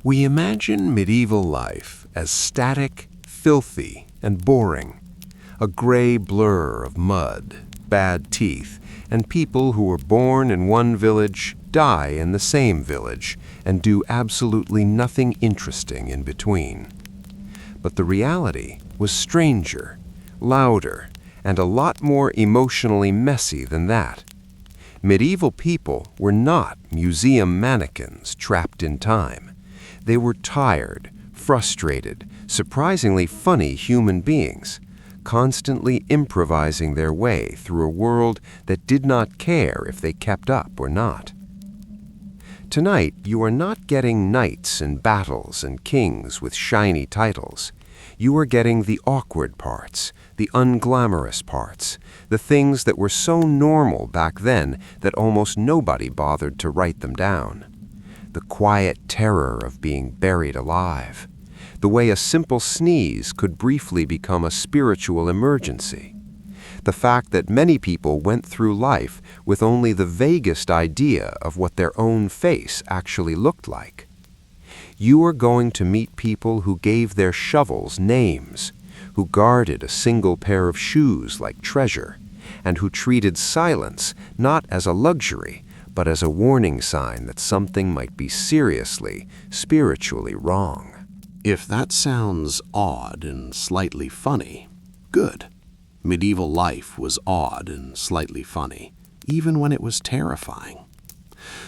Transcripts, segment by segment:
We imagine medieval life as static, filthy, and boring. A gray blur of mud, bad teeth, and people who were born in one village die in the same village and do absolutely nothing interesting in between. But the reality was stranger, louder, and a lot more emotionally messy than that. Medieval people were not museum mannequins trapped in time. They were tired, frustrated, surprisingly funny human beings, constantly improvising their way through a world that did not care if they kept up or not. Tonight, you are not getting knights and battles and kings with shiny titles. You are getting the awkward parts, the unglamorous parts, the things that were so normal back then that almost nobody bothered to write them down. The quiet terror of being buried alive. The way a simple sneeze could briefly become a spiritual emergency. The fact that many people went through life with only the vaguest idea of what their own face actually looked like. You are going to meet people who gave their shovels names, who guarded a single pair of shoes like treasure, and who treated silence not as a luxury, but as a warning sign that something might be seriously, spiritually wrong. If that sounds odd and slightly funny, good. Medieval life was odd and slightly funny, even when it was terrifying.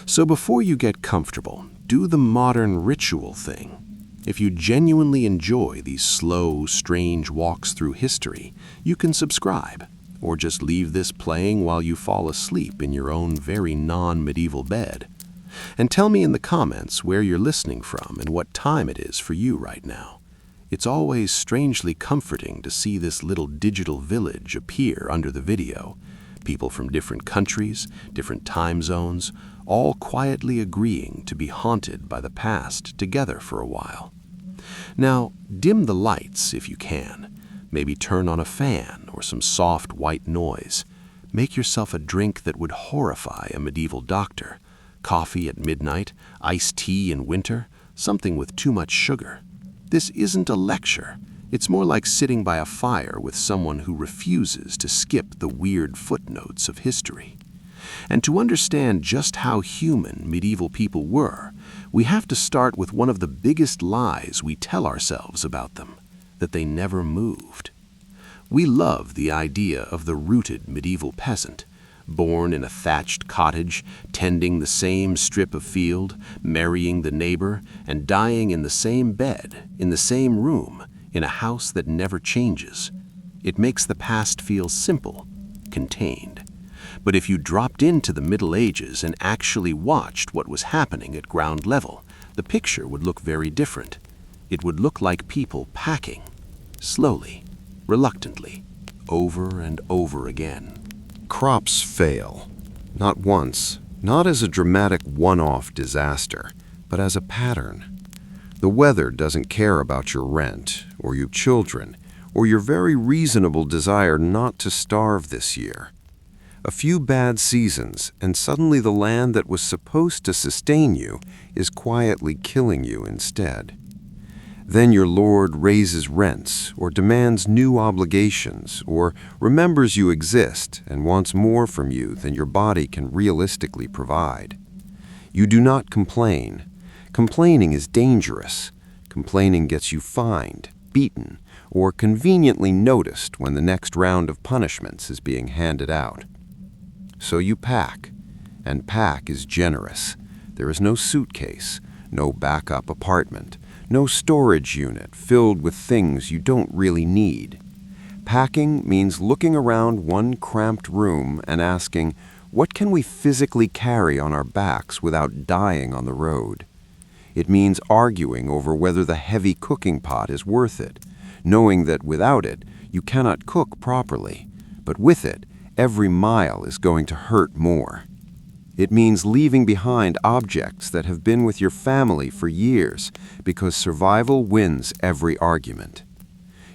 So before you get comfortable, do the modern ritual thing. If you genuinely enjoy these slow, strange walks through history, you can subscribe, or just leave this playing while you fall asleep in your own very non-medieval bed. And tell me in the comments where you're listening from and what time it is for you right now. It's always strangely comforting to see this little digital village appear under the video. People from different countries, different time zones, all quietly agreeing to be haunted by the past together for a while. Now, dim the lights if you can. Maybe turn on a fan or some soft white noise. Make yourself a drink that would horrify a medieval doctor. Coffee at midnight, iced tea in winter, something with too much sugar. This isn't a lecture. It's more like sitting by a fire with someone who refuses to skip the weird footnotes of history. And to understand just how human medieval people were, we have to start with one of the biggest lies we tell ourselves about them, that they never moved. We love the idea of the rooted medieval peasant, born in a thatched cottage, tending the same strip of field, marrying the neighbor, and dying in the same bed, in the same room, in a house that never changes. It makes the past feel simple, contained. But if you dropped into the Middle Ages and actually watched what was happening at ground level, the picture would look very different. It would look like people packing, slowly, reluctantly, over and over again. Crops fail. Not once, not as a dramatic one-off disaster, but as a pattern. The weather doesn't care about your rent, or your children, or your very reasonable desire not to starve this year. A few bad seasons, and suddenly the land that was supposed to sustain you is quietly killing you instead. Then your lord raises rents, or demands new obligations, or remembers you exist and wants more from you than your body can realistically provide. You do not complain. Complaining is dangerous. Complaining gets you fined, beaten, or conveniently noticed when the next round of punishments is being handed out. So you pack, and pack is generous. There is no suitcase, no backup apartment, no storage unit filled with things you don't really need. Packing means looking around one cramped room and asking, what can we physically carry on our backs without dying on the road? It means arguing over whether the heavy cooking pot is worth it, knowing that without it, you cannot cook properly, but with it, every mile is going to hurt more. It means leaving behind objects that have been with your family for years because survival wins every argument.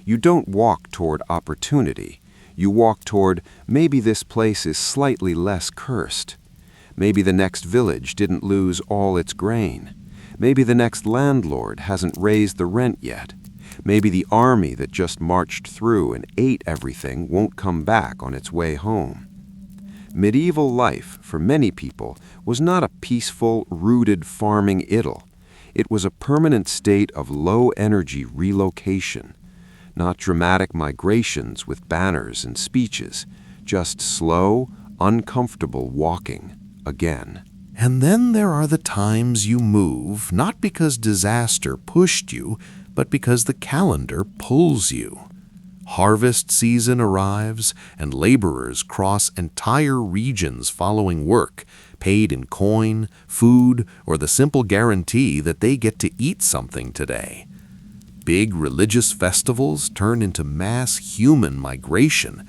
You don't walk toward opportunity. You walk toward, maybe this place is slightly less cursed. Maybe the next village didn't lose all its grain. Maybe the next landlord hasn't raised the rent yet. Maybe the army that just marched through and ate everything won't come back on its way home. Medieval life, for many people, was not a peaceful, rooted farming idyll. It was a permanent state of low-energy relocation, not dramatic migrations with banners and speeches, just slow, uncomfortable walking again. And then there are the times you move, not because disaster pushed you, but because the calendar pulls you. Harvest season arrives, and laborers cross entire regions following work, paid in coin, food, or the simple guarantee that they get to eat something today. Big religious festivals turn into mass human migration.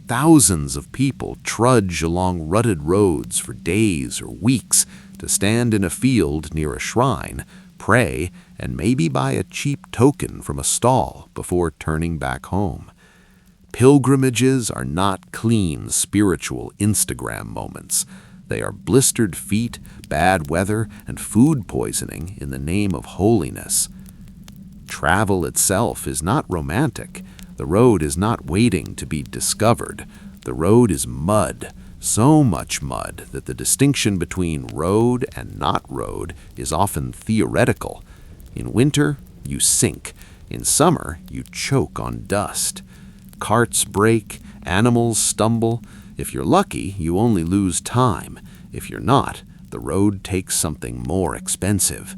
Thousands of people trudge along rutted roads for days or weeks to stand in a field near a shrine, pray, and maybe buy a cheap token from a stall before turning back home. Pilgrimages are not clean spiritual Instagram moments. They are blistered feet, bad weather, and food poisoning in the name of holiness. Travel itself is not romantic. The road is not waiting to be discovered. The road is mud, so much mud that the distinction between road and not road is often theoretical. In winter, you sink. In summer, you choke on dust. Carts break, animals stumble. If you're lucky, you only lose time. If you're not, the road takes something more expensive.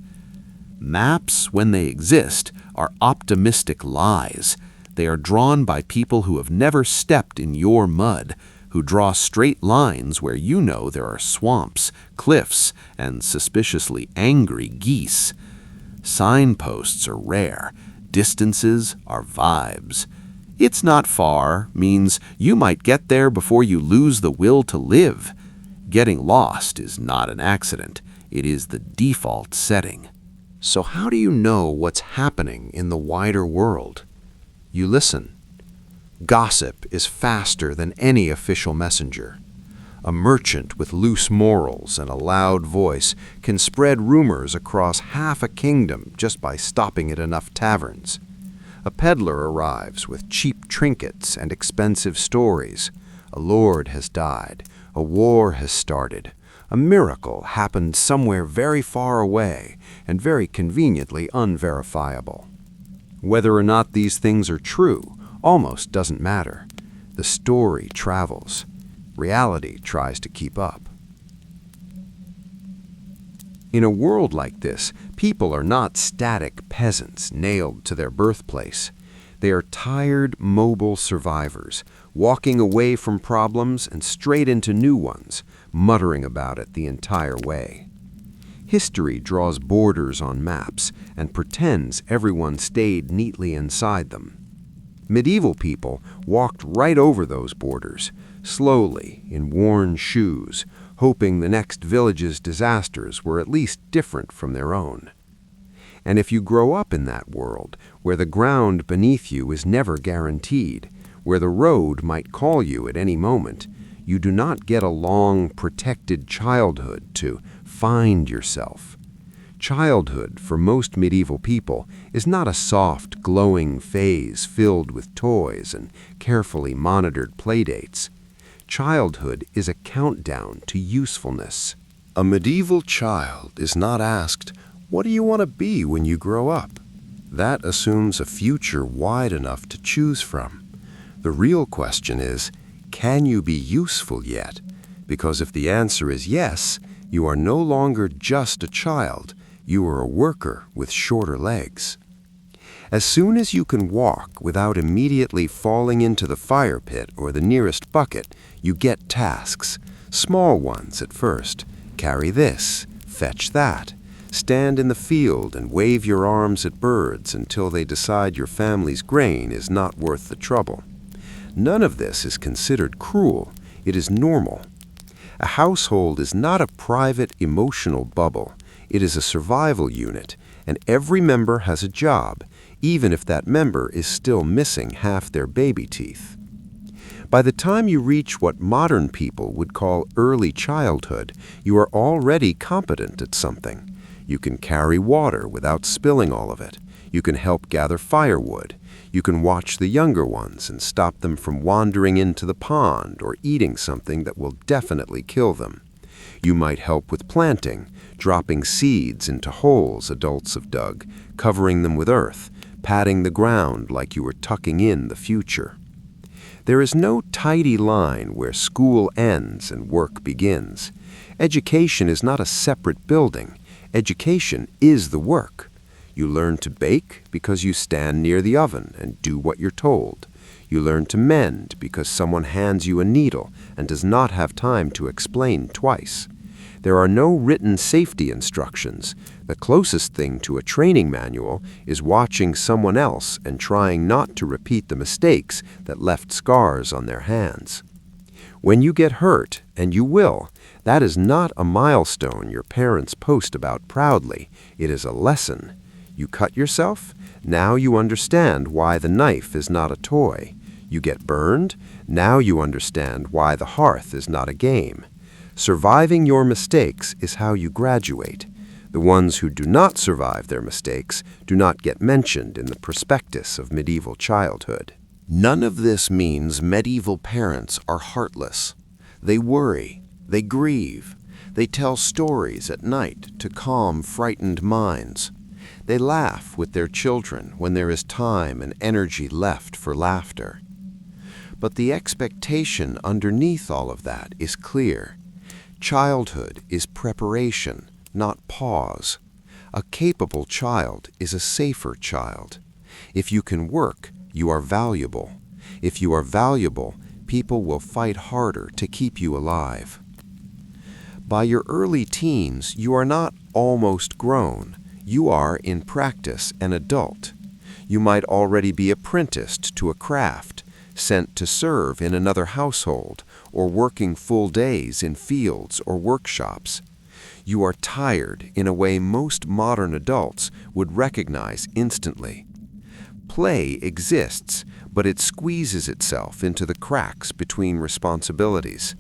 Maps, when they exist, are optimistic lies. They are drawn by people who have never stepped in your mud, who draw straight lines where you know there are swamps, cliffs, and suspiciously angry geese. Signposts are rare. Distances are vibes. It's not far means you might get there before you lose the will to live. Getting lost is not an accident. It is the default setting. So how do you know what's happening in the wider world? You listen. Gossip is faster than any official messenger. A merchant with loose morals and a loud voice can spread rumors across half a kingdom just by stopping at enough taverns. A peddler arrives with cheap trinkets and expensive stories. A lord has died. A war has started. A miracle happened somewhere very far away and very conveniently unverifiable. Whether or not these things are true almost doesn't matter. The story travels. Reality tries to keep up. In a world like this, people are not static peasants nailed to their birthplace. They are tired, mobile survivors, walking away from problems and straight into new ones, muttering about it the entire way. History draws borders on maps and pretends everyone stayed neatly inside them. Medieval people walked right over those borders, slowly, in worn shoes, hoping the next village's disasters were at least different from their own. And if you grow up in that world, where the ground beneath you is never guaranteed, where the road might call you at any moment, you do not get a long, protected childhood to find yourself. Childhood, for most medieval people, is not a soft, glowing phase filled with toys and carefully monitored playdates. Childhood is a countdown to usefulness. A medieval child is not asked, "What do you want to be when you grow up?" That assumes a future wide enough to choose from. The real question is, can you be useful yet? Because if the answer is yes, you are no longer just a child. You are a worker with shorter legs. As soon as you can walk without immediately falling into the fire pit or the nearest bucket, you get tasks. Small ones at first. Carry this, fetch that. Stand in the field and wave your arms at birds until they decide your family's grain is not worth the trouble. None of this is considered cruel. It is normal. A household is not a private emotional bubble. It is a survival unit, and every member has a job, even if that member is still missing half their baby teeth. By the time you reach what modern people would call early childhood, you are already competent at something. You can carry water without spilling all of it. You can help gather firewood. You can watch the younger ones and stop them from wandering into the pond or eating something that will definitely kill them. You might help with planting, dropping seeds into holes adults have dug, covering them with earth, patting the ground like you were tucking in the future. There is no tidy line where school ends and work begins. Education is not a separate building. Education is the work. You learn to bake because you stand near the oven and do what you're told. You learn to mend because someone hands you a needle and does not have time to explain twice. There are no written safety instructions. The closest thing to a training manual is watching someone else and trying not to repeat the mistakes that left scars on their hands. When you get hurt, and you will, that is not a milestone your parents post about proudly. It is a lesson. You cut yourself? Now you understand why the knife is not a toy. You get burned? Now you understand why the hearth is not a game. Surviving your mistakes is how you graduate. The ones who do not survive their mistakes do not get mentioned in the prospectus of medieval childhood. None of this means medieval parents are heartless. They worry, they grieve, they tell stories at night to calm frightened minds. They laugh with their children when there is time and energy left for laughter. But the expectation underneath all of that is clear. Childhood is preparation, not pause. A capable child is a safer child. If you can work, you are valuable. If you are valuable, people will fight harder to keep you alive. By your early teens, you are not almost grown. You are, in practice, an adult. You might already be apprenticed to a craft, sent to serve in another household, or working full days in fields or workshops. You are tired in a way most modern adults would recognize instantly. Play exists, but it squeezes itself into the cracks between responsibilities.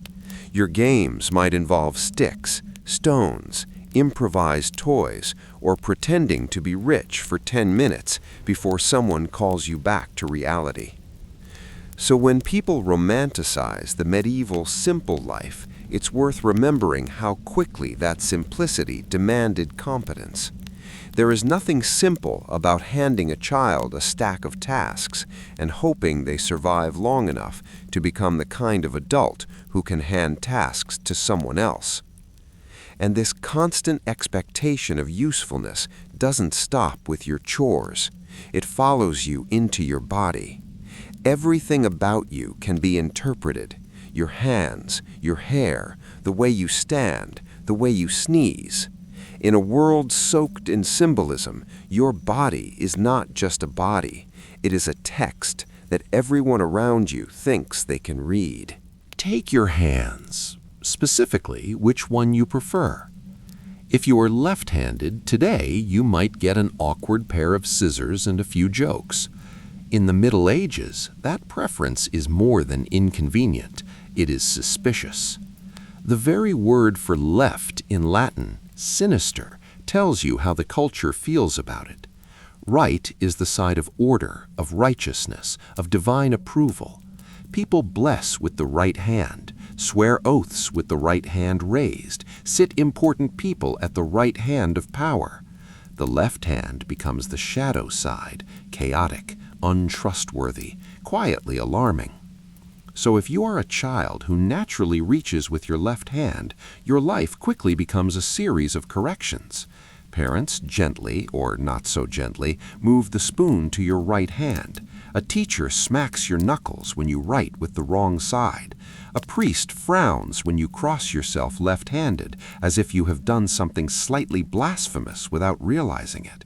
Your games might involve sticks, stones, improvised toys, or pretending to be rich for 10 minutes before someone calls you back to reality. So when people romanticize the medieval simple life, it's worth remembering how quickly that simplicity demanded competence. There is nothing simple about handing a child a stack of tasks and hoping they survive long enough to become the kind of adult who can hand tasks to someone else. And this constant expectation of usefulness doesn't stop with your chores. It follows you into your body. Everything about you can be interpreted. Your hands, your hair, the way you stand, the way you sneeze. In a world soaked in symbolism, your body is not just a body. It is a text that everyone around you thinks they can read. Take your hands, specifically which one you prefer. If you are left-handed, today you might get an awkward pair of scissors and a few jokes. In the Middle Ages, that preference is more than inconvenient. It is suspicious. The very word for left in Latin, sinister, tells you how the culture feels about it. Right is the side of order, of righteousness, of divine approval. People bless with the right hand, swear oaths with the right hand raised, sit important people at the right hand of power. The left hand becomes the shadow side, chaotic, untrustworthy, quietly alarming. So if you are a child who naturally reaches with your left hand, your life quickly becomes a series of corrections. Parents gently, or not so gently, move the spoon to your right hand. A teacher smacks your knuckles when you write with the wrong side. A priest frowns when you cross yourself left-handed, as if you have done something slightly blasphemous without realizing it.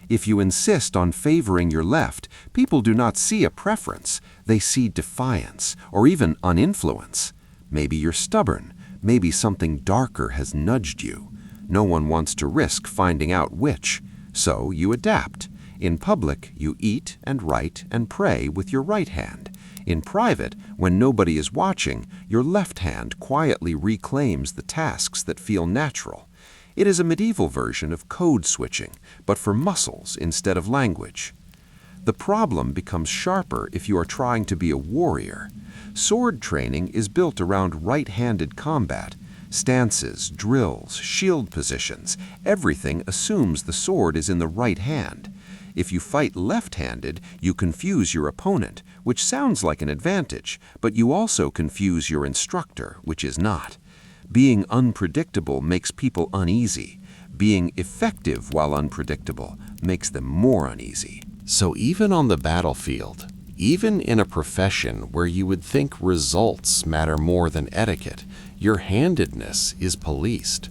If you insist on favoring your left, people do not see a preference. They see defiance, or even uninfluence. Maybe you're stubborn. Maybe something darker has nudged you. No one wants to risk finding out which, so you adapt. In public, you eat and write and pray with your right hand. In private, when nobody is watching, your left hand quietly reclaims the tasks that feel natural. It is a medieval version of code switching, but for muscles instead of language. The problem becomes sharper if you are trying to be a warrior. Sword training is built around right-handed combat. Stances, drills, shield positions, everything assumes the sword is in the right hand. If you fight left-handed, you confuse your opponent, which sounds like an advantage, but you also confuse your instructor, which is not. Being unpredictable makes people uneasy. Being effective while unpredictable makes them more uneasy. So even on the battlefield, even in a profession where you would think results matter more than etiquette, your handedness is policed.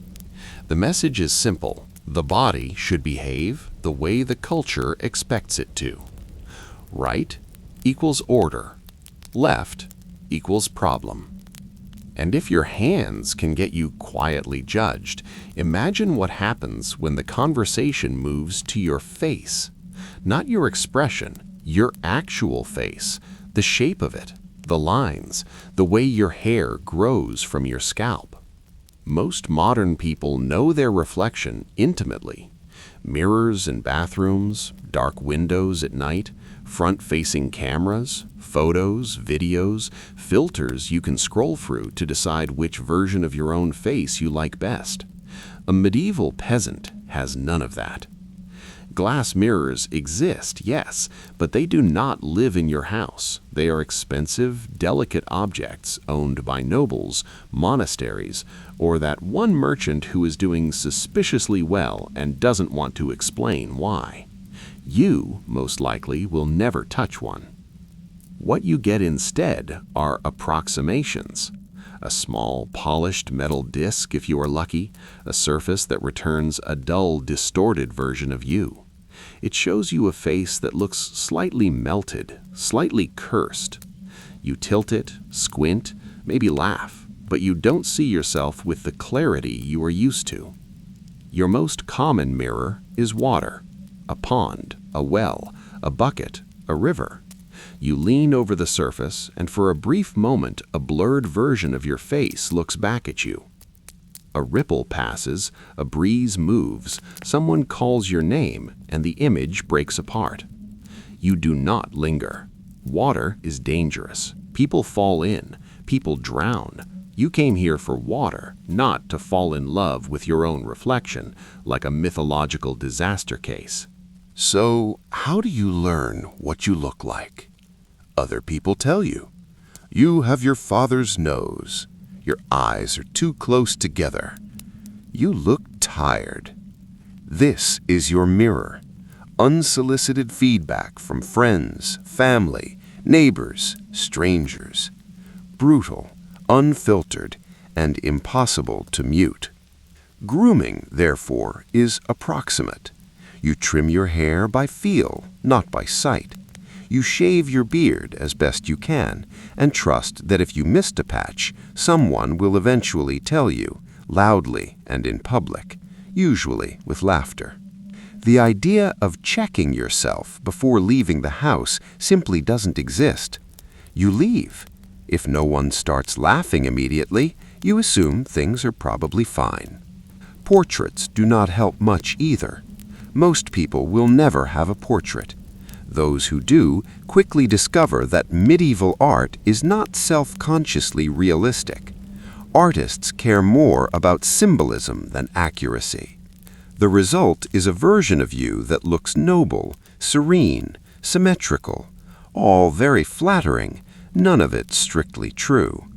The message is simple. The body should behave the way the culture expects it to. Right equals order. Left equals problem. And if your hands can get you quietly judged, imagine what happens when the conversation moves to your face. Not your expression, your actual face, the shape of it, the lines, the way your hair grows from your scalp. Most modern people know their reflection intimately. Mirrors in bathrooms, dark windows at night, front-facing cameras, photos, videos, filters you can scroll through to decide which version of your own face you like best. A medieval peasant has none of that. Glass mirrors exist, yes, but they do not live in your house. They are expensive, delicate objects owned by nobles, monasteries, or that one merchant who is doing suspiciously well and doesn't want to explain why. You, most likely, will never touch one. What you get instead are approximations. A small, polished metal disc, if you are lucky, a surface that returns a dull, distorted version of you. It shows you a face that looks slightly melted, slightly cursed. You tilt it, squint, maybe laugh, but you don't see yourself with the clarity you are used to. Your most common mirror is water, a pond, a well, a bucket, a river. You lean over the surface, and for a brief moment, a blurred version of your face looks back at you. A ripple passes, a breeze moves, someone calls your name, and the image breaks apart. You do not linger. Water is dangerous. People fall in. People drown. You came here for water, not to fall in love with your own reflection, like a mythological disaster case. So, how do you learn what you look like? Other people tell you. You have your father's nose. Your eyes are too close together. You look tired. This is your mirror. Unsolicited feedback from friends, family, neighbors, strangers. Brutal, unfiltered, and impossible to mute. Grooming, therefore, is approximate. You trim your hair by feel, not by sight. You shave your beard as best you can, and trust that if you missed a patch, someone will eventually tell you, loudly and in public, usually with laughter. The idea of checking yourself before leaving the house simply doesn't exist. You leave. If no one starts laughing immediately, you assume things are probably fine. Portraits do not help much either. Most people will never have a portrait. Those who do quickly discover that medieval art is not self-consciously realistic. Artists care more about symbolism than accuracy. The result is a version of you that looks noble, serene, symmetrical, all very flattering, none of it strictly true.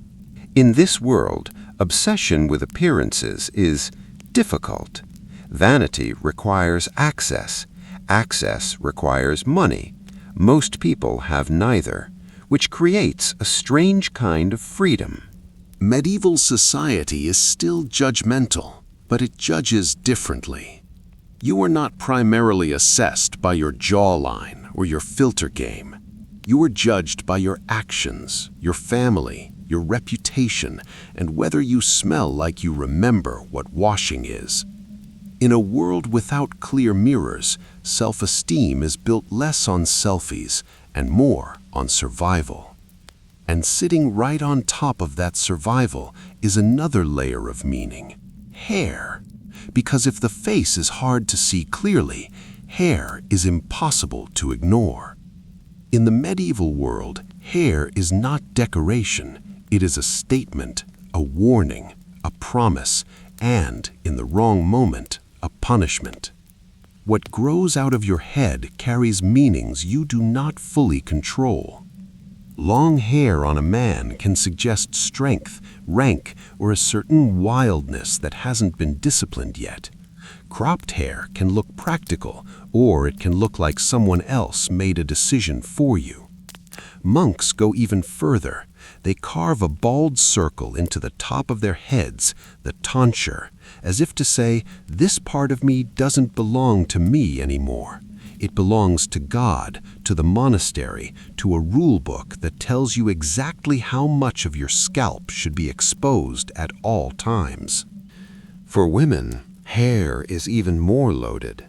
In this world, obsession with appearances is difficult. Vanity requires access. Access requires money. Most people have neither, which creates a strange kind of freedom. Medieval society is still judgmental, but it judges differently. You are not primarily assessed by your jawline or your filter game. You are judged by your actions, your family, your reputation, and whether you smell like you remember what washing is. In a world without clear mirrors, self-esteem is built less on selfies and more on survival. And sitting right on top of that survival is another layer of meaning. Hair. Because if the face is hard to see clearly, hair is impossible to ignore. In the medieval world, hair is not decoration. It is a statement, a warning, a promise, and, in the wrong moment, a punishment. What grows out of your head carries meanings you do not fully control. Long hair on a man can suggest strength, rank, or a certain wildness that hasn't been disciplined yet. Cropped hair can look practical, or it can look like someone else made a decision for you. Monks go even further. They carve a bald circle into the top of their heads, the tonsure, as if to say, this part of me doesn't belong to me anymore. It belongs to God, to the monastery, to a rule book that tells you exactly how much of your scalp should be exposed at all times. For women, hair is even more loaded.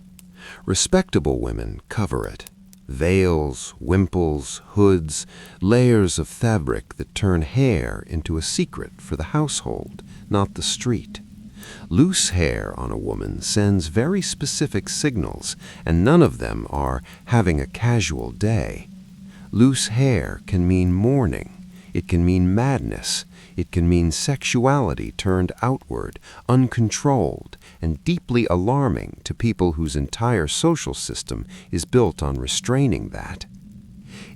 Respectable women cover it. Veils, wimples, hoods, layers of fabric that turn hair into a secret for the household, not the street. Loose hair on a woman sends very specific signals, and none of them are having a casual day. Loose hair can mean mourning. It can mean madness. It can mean sexuality turned outward, uncontrolled, and deeply alarming to people whose entire social system is built on restraining that.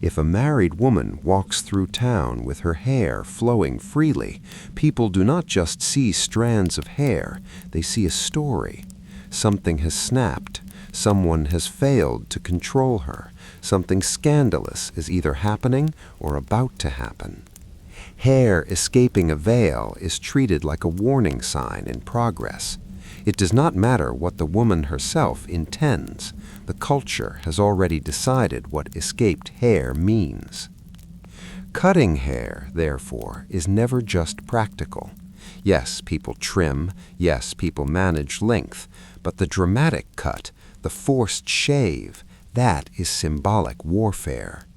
If a married woman walks through town with her hair flowing freely, people do not just see strands of hair, they see a story. Something has snapped. Someone has failed to control her. Something scandalous is either happening or about to happen. Hair escaping a veil is treated like a warning sign in progress. It does not matter what the woman herself intends. The culture has already decided what escaped hair means. Cutting hair, therefore, is never just practical. Yes, people trim. Yes, people manage length. But the dramatic cut, the forced shave, that is symbolic warfare.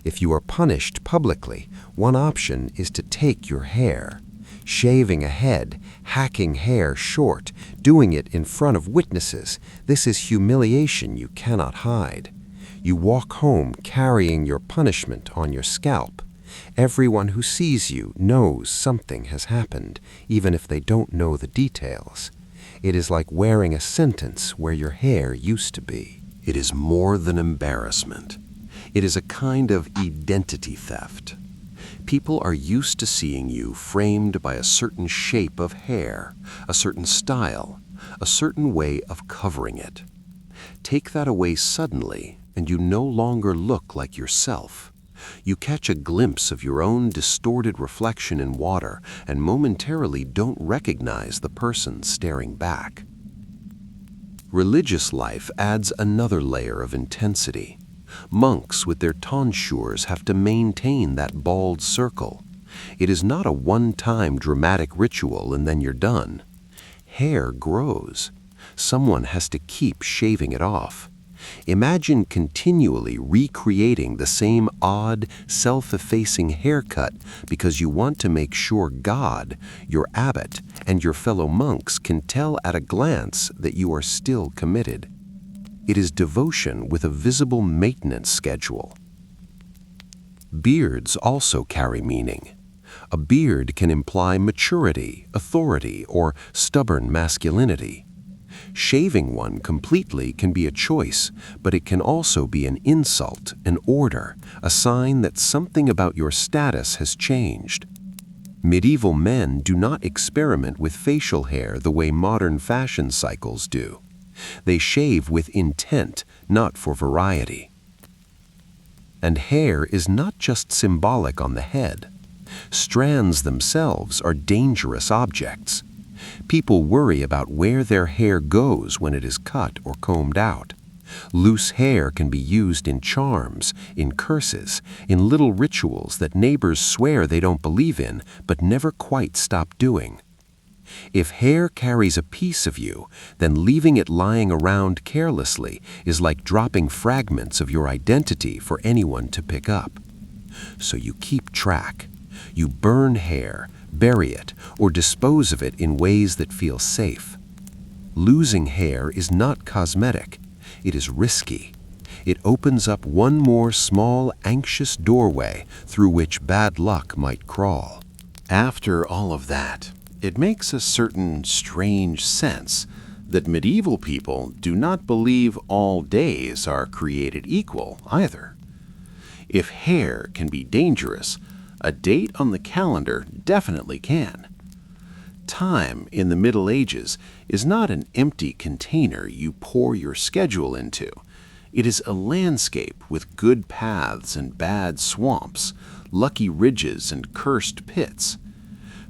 If you are punished publicly, one option is to take your hair. Shaving a head, hacking hair short, doing it in front of witnesses, this is humiliation you cannot hide. You walk home carrying your punishment on your scalp. Everyone who sees you knows something has happened, even if they don't know the details. It is like wearing a sentence where your hair used to be. It is more than embarrassment. It is a kind of identity theft. People are used to seeing you framed by a certain shape of hair, a certain style, a certain way of covering it. Take that away suddenly, and you no longer look like yourself. You catch a glimpse of your own distorted reflection in water and momentarily don't recognize the person staring back. Religious life adds another layer of intensity. Monks with their tonsures have to maintain that bald circle. It is not a one-time dramatic ritual and then you're done. Hair grows. Someone has to keep shaving it off. Imagine continually recreating the same odd, self-effacing haircut because you want to make sure God, your abbot, and your fellow monks can tell at a glance that you are still committed. It is devotion with a visible maintenance schedule. Beards also carry meaning. A beard can imply maturity, authority, or stubborn masculinity. Shaving one completely can be a choice, but it can also be an insult, an order, a sign that something about your status has changed. Medieval men do not experiment with facial hair the way modern fashion cycles do. They shave with intent, not for variety. And hair is not just symbolic on the head. Strands themselves are dangerous objects. People worry about where their hair goes when it is cut or combed out. Loose hair can be used in charms, in curses, in little rituals that neighbors swear they don't believe in but never quite stop doing. If hair carries a piece of you, then leaving it lying around carelessly is like dropping fragments of your identity for anyone to pick up. So you keep track. You burn hair, bury it, or dispose of it in ways that feel safe. Losing hair is not cosmetic. It is risky. It opens up one more small, anxious doorway through which bad luck might crawl. After all of that, it makes a certain strange sense that medieval people do not believe all days are created equal either. If hair can be dangerous, a date on the calendar definitely can. Time in the Middle Ages is not an empty container you pour your schedule into. It is a landscape with good paths and bad swamps, lucky ridges and cursed pits.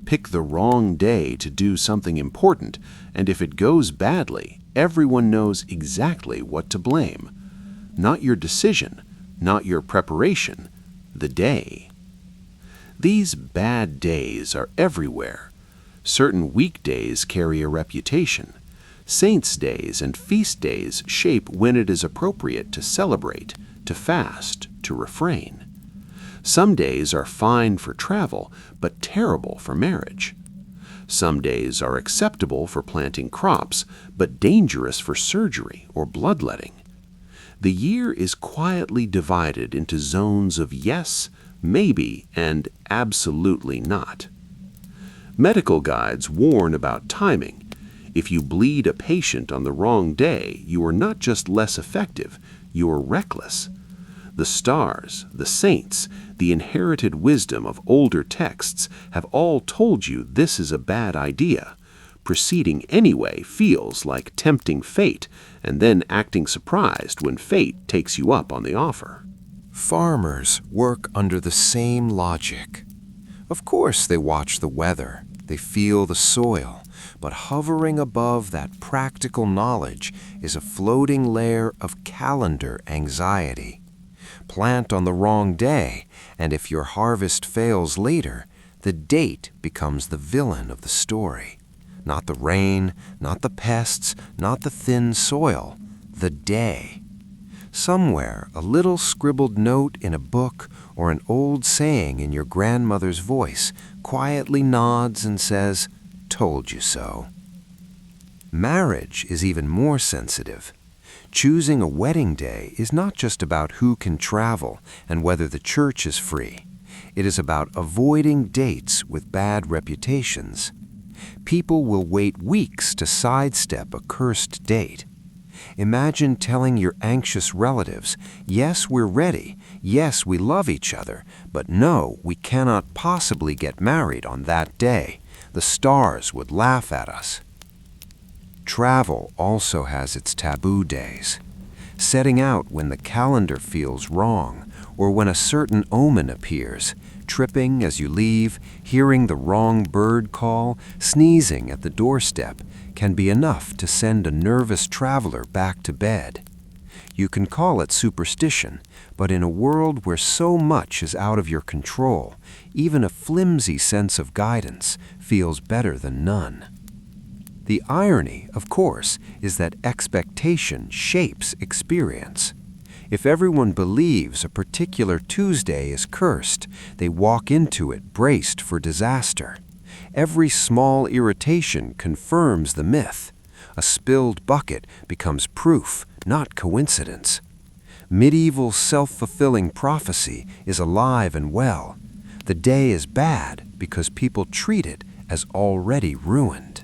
Pick the wrong day to do something important, and if it goes badly, everyone knows exactly what to blame. Not your decision, not your preparation, the day. These bad days are everywhere. Certain weekdays carry a reputation. Saints' days and feast days shape when it is appropriate to celebrate, to fast, to refrain. Some days are fine for travel, but terrible for marriage. Some days are acceptable for planting crops, but dangerous for surgery or bloodletting. The year is quietly divided into zones of yes, maybe, and absolutely not. Medical guides warn about timing. If you bleed a patient on the wrong day, you are not just less effective, you are reckless. The stars, the saints, the inherited wisdom of older texts have all told you this is a bad idea. Proceeding anyway feels like tempting fate, and then acting surprised when fate takes you up on the offer. Farmers work under the same logic. Of course they watch the weather, they feel the soil, but hovering above that practical knowledge is a floating layer of calendar anxiety. Plant on the wrong day, and if your harvest fails later, the date becomes the villain of the story. Not the rain, not the pests, not the thin soil, the day. Somewhere, a little scribbled note in a book or an old saying in your grandmother's voice quietly nods and says, "Told you so." Marriage is even more sensitive. Choosing a wedding day is not just about who can travel and whether the church is free. It is about avoiding dates with bad reputations. People will wait weeks to sidestep a cursed date. Imagine telling your anxious relatives, yes, we're ready, yes, we love each other, but no, we cannot possibly get married on that day. The stars would laugh at us. Travel also has its taboo days. Setting out when the calendar feels wrong, or when a certain omen appears, tripping as you leave, hearing the wrong bird call, sneezing at the doorstep, can be enough to send a nervous traveler back to bed. You can call it superstition, but in a world where so much is out of your control, even a flimsy sense of guidance feels better than none. The irony, of course, is that expectation shapes experience. If everyone believes a particular Tuesday is cursed, they walk into it braced for disaster. Every small irritation confirms the myth. A spilled bucket becomes proof, not coincidence. Medieval self-fulfilling prophecy is alive and well. The day is bad because people treat it as already ruined.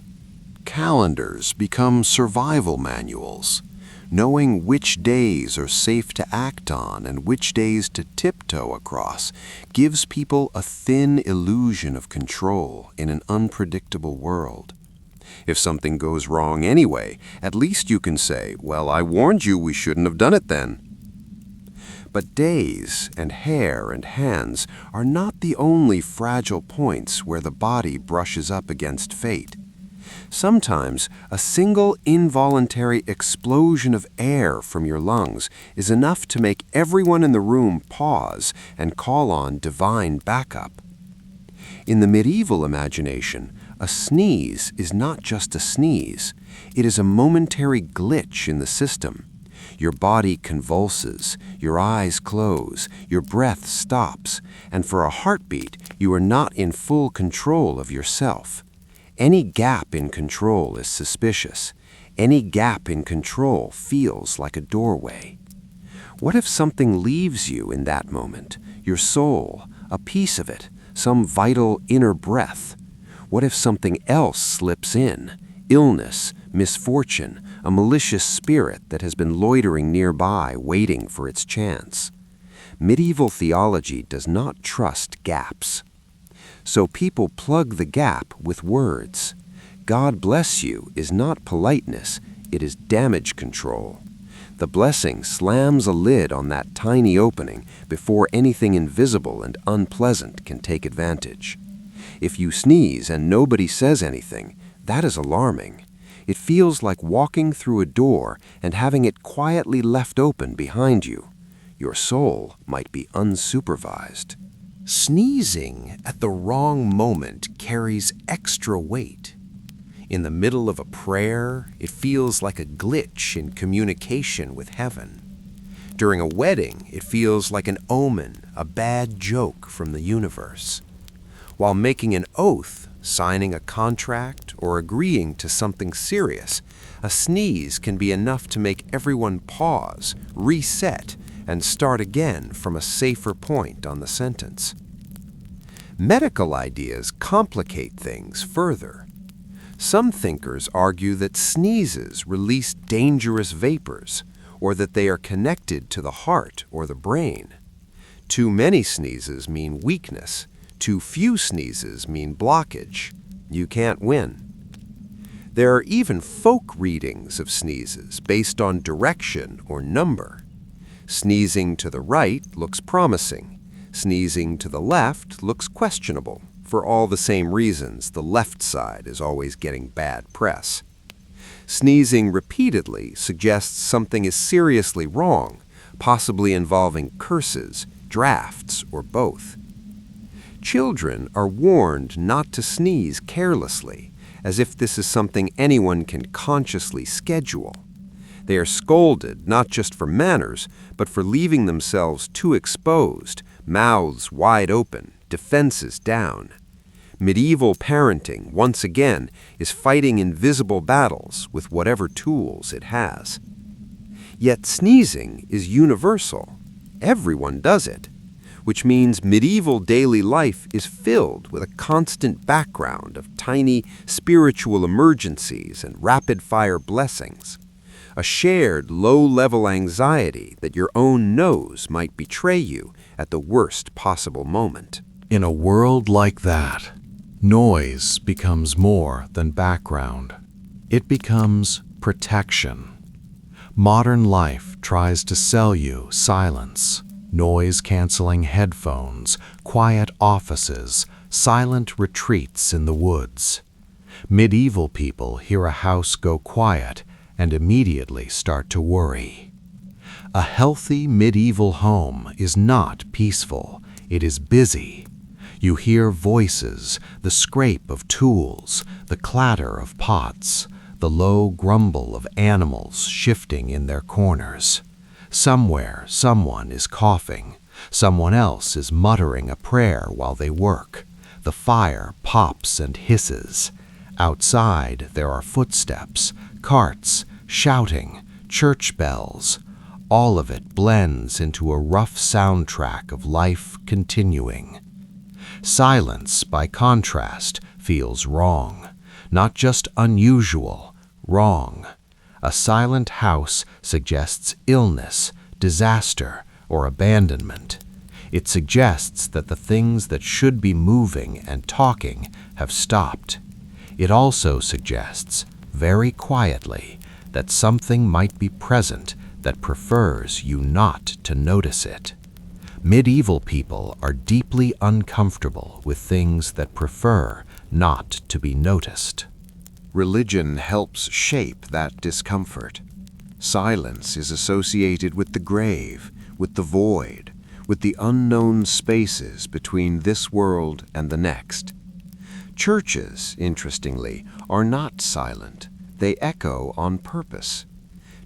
Calendars become survival manuals. Knowing which days are safe to act on and which days to tiptoe across gives people a thin illusion of control in an unpredictable world. If something goes wrong anyway, at least you can say, "Well, I warned you we shouldn't have done it then." But days and hair and hands are not the only fragile points where the body brushes up against fate. Sometimes a single involuntary explosion of air from your lungs is enough to make everyone in the room pause and call on divine backup. In the medieval imagination, a sneeze is not just a sneeze. It is a momentary glitch in the system. Your body convulses, your eyes close, your breath stops, and for a heartbeat, you are not in full control of yourself. Any gap in control is suspicious. Any gap in control feels like a doorway. What if something leaves you in that moment, your soul, a piece of it, some vital inner breath? What if something else slips in? Illness, misfortune, a malicious spirit that has been loitering nearby, waiting for its chance. Medieval theology does not trust gaps. So people plug the gap with words. God bless you is not politeness, it is damage control. The blessing slams a lid on that tiny opening before anything invisible and unpleasant can take advantage. If you sneeze and nobody says anything, that is alarming. It feels like walking through a door and having it quietly left open behind you. Your soul might be unsupervised. Sneezing at the wrong moment carries extra weight. In the middle of a prayer, it feels like a glitch in communication with heaven. During a wedding, it feels like an omen, a bad joke from the universe. While making an oath, signing a contract, or agreeing to something serious, a sneeze can be enough to make everyone pause, reset, and start again from a safer point on the sentence. Medical ideas complicate things further. Some thinkers argue that sneezes release dangerous vapors, or that they are connected to the heart or the brain. Too many sneezes mean weakness. Too few sneezes mean blockage. You can't win. There are even folk readings of sneezes based on direction or number. Sneezing to the right looks promising. Sneezing to the left looks questionable. For all the same reasons, the left side is always getting bad press. Sneezing repeatedly suggests something is seriously wrong, possibly involving curses, drafts, or both. Children are warned not to sneeze carelessly, as if this is something anyone can consciously schedule. They are scolded not just for manners, but for leaving themselves too exposed, mouths wide open, defenses down. Medieval parenting, once again, is fighting invisible battles with whatever tools it has. Yet sneezing is universal. Everyone does it, which means medieval daily life is filled with a constant background of tiny spiritual emergencies and rapid-fire blessings. A shared low-level anxiety that your own nose might betray you at the worst possible moment. In a world like that, noise becomes more than background. It becomes protection. Modern life tries to sell you silence, noise-canceling headphones, quiet offices, silent retreats in the woods. Medieval people hear a house go quiet and immediately start to worry. A healthy medieval home is not peaceful, it is busy. You hear voices, the scrape of tools, the clatter of pots, the low grumble of animals shifting in their corners. Somewhere, someone is coughing. Someone else is muttering a prayer while they work. The fire pops and hisses. Outside, there are footsteps, carts, shouting, church bells. All of it blends into a rough soundtrack of life continuing. Silence, by contrast, feels wrong. Not just unusual, wrong. A silent house suggests illness, disaster, or abandonment. It suggests that the things that should be moving and talking have stopped. It also suggests, very quietly, that something might be present that prefers you not to notice it. Medieval people are deeply uncomfortable with things that prefer not to be noticed. Religion helps shape that discomfort. Silence is associated with the grave, with the void, with the unknown spaces between this world and the next. Churches, interestingly, are not silent. They echo on purpose.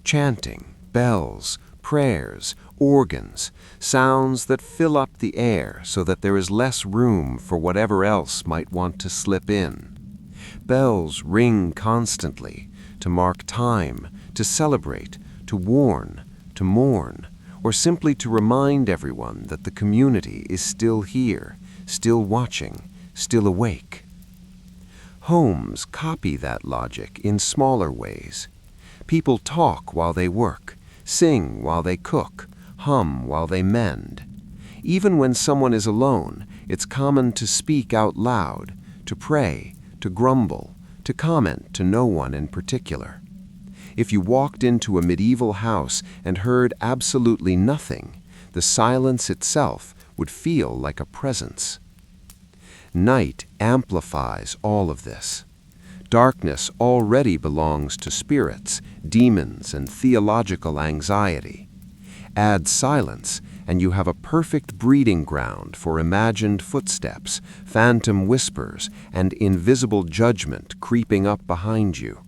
Chanting, bells, prayers, organs, sounds that fill up the air so that there is less room for whatever else might want to slip in. Bells ring constantly to mark time, to celebrate, to warn, to mourn, or simply to remind everyone that the community is still here, still watching, still awake. Homes copy that logic in smaller ways. People talk while they work, sing while they cook, hum while they mend. Even when someone is alone, it's common to speak out loud, to pray, to grumble, to comment to no one in particular. If you walked into a medieval house and heard absolutely nothing, the silence itself would feel like a presence. Night amplifies all of this. Darkness already belongs to spirits, demons, and theological anxiety. Add silence, and you have a perfect breeding ground for imagined footsteps, phantom whispers, and invisible judgment creeping up behind you.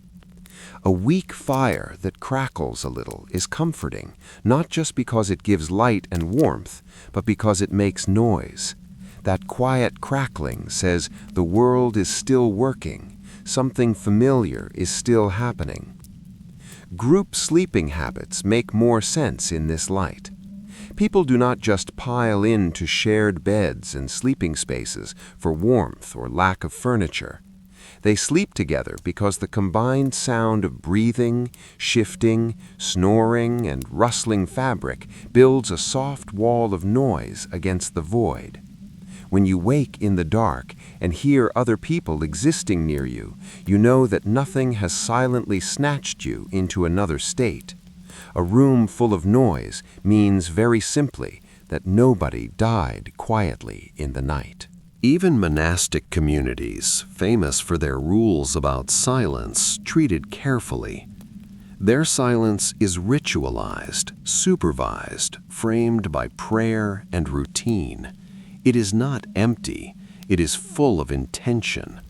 A weak fire that crackles a little is comforting, not just because it gives light and warmth, but because it makes noise. That quiet crackling says the world is still working, something familiar is still happening. Group sleeping habits make more sense in this light. People do not just pile into shared beds and sleeping spaces for warmth or lack of furniture. They sleep together because the combined sound of breathing, shifting, snoring, and rustling fabric builds a soft wall of noise against the void. When you wake in the dark and hear other people existing near you, you know that nothing has silently snatched you into another state. A room full of noise means very simply that nobody died quietly in the night. Even monastic communities, famous for their rules about silence, treated carefully. Their silence is ritualized, supervised, framed by prayer and routine. It is not empty, it is full of intention.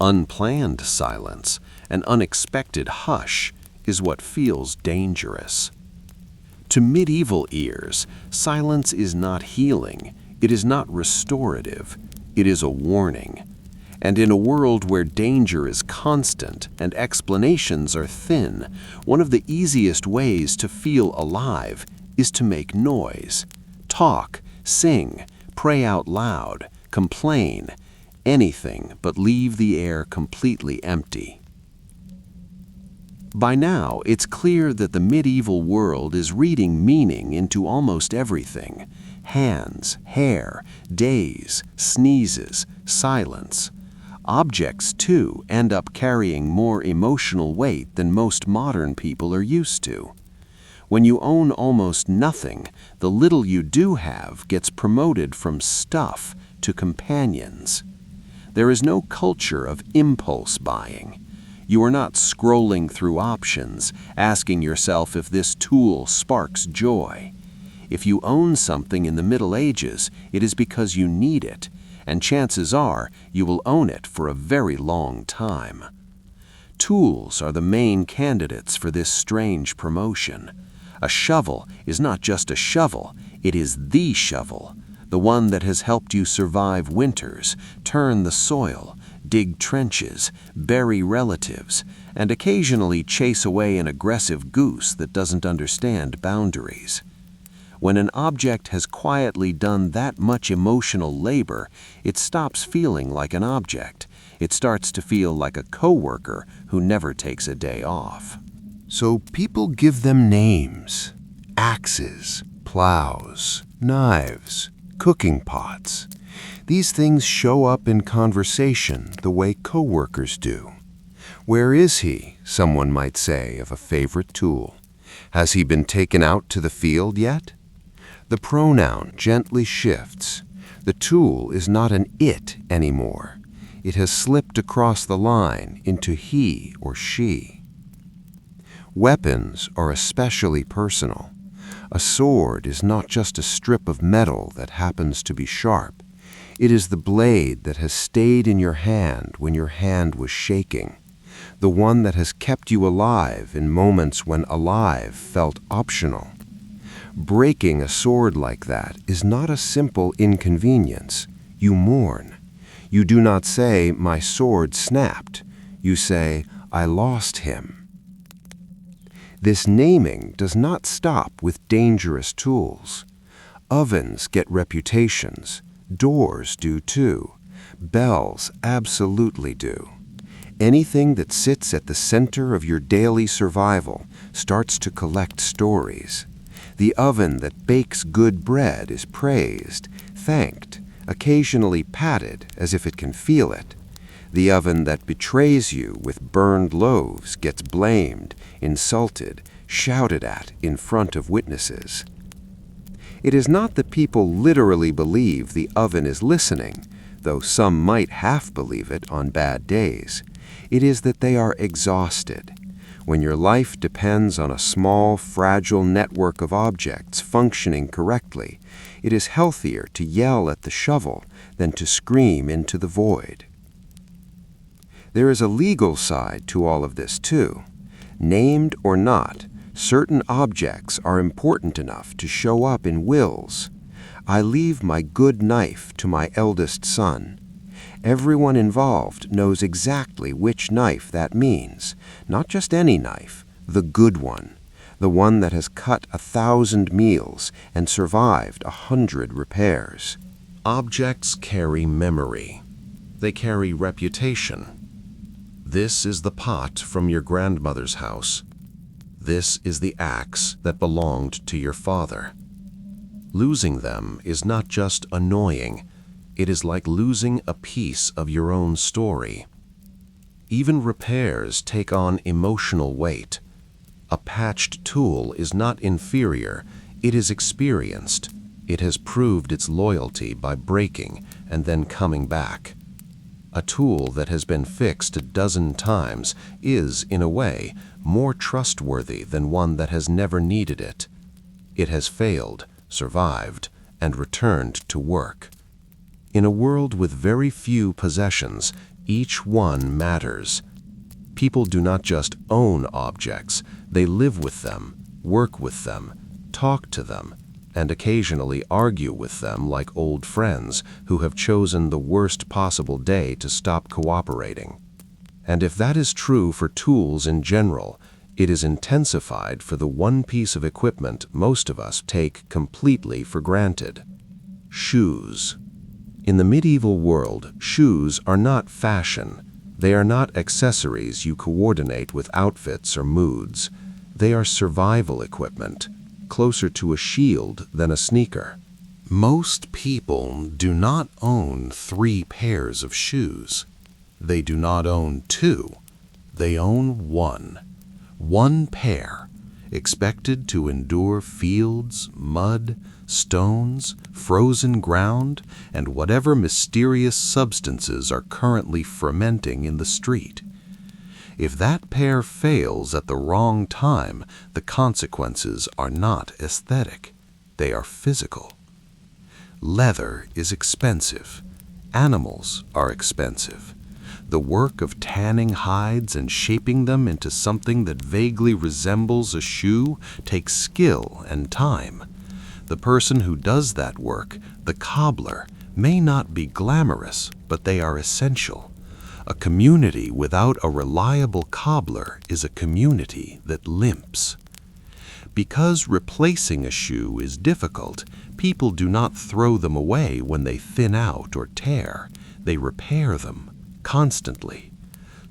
Unplanned silence, an unexpected hush, is what feels dangerous. To medieval ears, silence is not healing, it is not restorative, it is a warning. And in a world where danger is constant and explanations are thin, one of the easiest ways to feel alive is to make noise. Talk, sing, pray out loud, complain, anything but leave the air completely empty. By now, it's clear that the medieval world is reading meaning into almost everything. Hands, hair, days, sneezes, silence. Objects, too, end up carrying more emotional weight than most modern people are used to. When you own almost nothing, the little you do have gets promoted from stuff to companions. There is no culture of impulse buying. You are not scrolling through options, asking yourself if this tool sparks joy. If you own something in the Middle Ages, it is because you need it, and chances are you will own it for a very long time. Tools are the main candidates for this strange promotion. A shovel is not just a shovel, it is the shovel, the one that has helped you survive winters, turn the soil, dig trenches, bury relatives, and occasionally chase away an aggressive goose that doesn't understand boundaries. When an object has quietly done that much emotional labor, it stops feeling like an object. It starts to feel like a coworker who never takes a day off. So people give them names: axes, plows, knives, cooking pots. These things show up in conversation the way coworkers do. Where is he, someone might say of a favorite tool? Has he been taken out to the field yet? The pronoun gently shifts. The tool is not an it anymore. It has slipped across the line into he or she. Weapons are especially personal. A sword is not just a strip of metal that happens to be sharp. It is the blade that has stayed in your hand when your hand was shaking, the one that has kept you alive in moments when alive felt optional. Breaking a sword like that is not a simple inconvenience. You mourn. You do not say, "My sword snapped." You say, "I lost him." This naming does not stop with dangerous tools. Ovens get reputations. Doors do too. Bells absolutely do. Anything that sits at the center of your daily survival starts to collect stories. The oven that bakes good bread is praised, thanked, occasionally patted as if it can feel it. The oven that betrays you with burned loaves gets blamed, insulted, shouted at in front of witnesses. It is not that people literally believe the oven is listening, though some might half believe it on bad days. It is that they are exhausted. When your life depends on a small, fragile network of objects functioning correctly, it is healthier to yell at the shovel than to scream into the void. There is a legal side to all of this too. Named or not, certain objects are important enough to show up in wills. I leave my good knife to my eldest son. Everyone involved knows exactly which knife that means. Not just any knife, the good one. The one that has cut 1,000 meals and survived 100 repairs. Objects carry memory. They carry reputation. This is the pot from your grandmother's house. This is the axe that belonged to your father. Losing them is not just annoying, it is like losing a piece of your own story. Even repairs take on emotional weight. A patched tool is not inferior, it is experienced. It has proved its loyalty by breaking and then coming back. A tool that has been fixed a dozen times is, in a way, more trustworthy than one that has never needed it. It has failed, survived, and returned to work. In a world with very few possessions, each one matters. People do not just own objects, they live with them, work with them, talk to them, and occasionally argue with them like old friends who have chosen the worst possible day to stop cooperating. And if that is true for tools in general, it is intensified for the one piece of equipment most of us take completely for granted: shoes. In the medieval world, shoes are not fashion. They are not accessories you coordinate with outfits or moods. They are survival equipment, closer to a shield than a sneaker. Most people do not own 3 pairs of shoes. They do not own 2. They own 1. 1 pair, expected to endure fields, mud, stones, frozen ground, and whatever mysterious substances are currently fermenting in the street. If that pair fails at the wrong time, the consequences are not aesthetic. They are physical. Leather is expensive. Animals are expensive. The work of tanning hides and shaping them into something that vaguely resembles a shoe takes skill and time. The person who does that work, the cobbler, may not be glamorous, but they are essential. A community without a reliable cobbler is a community that limps. Because replacing a shoe is difficult, people do not throw them away when they thin out or tear. They repair them constantly.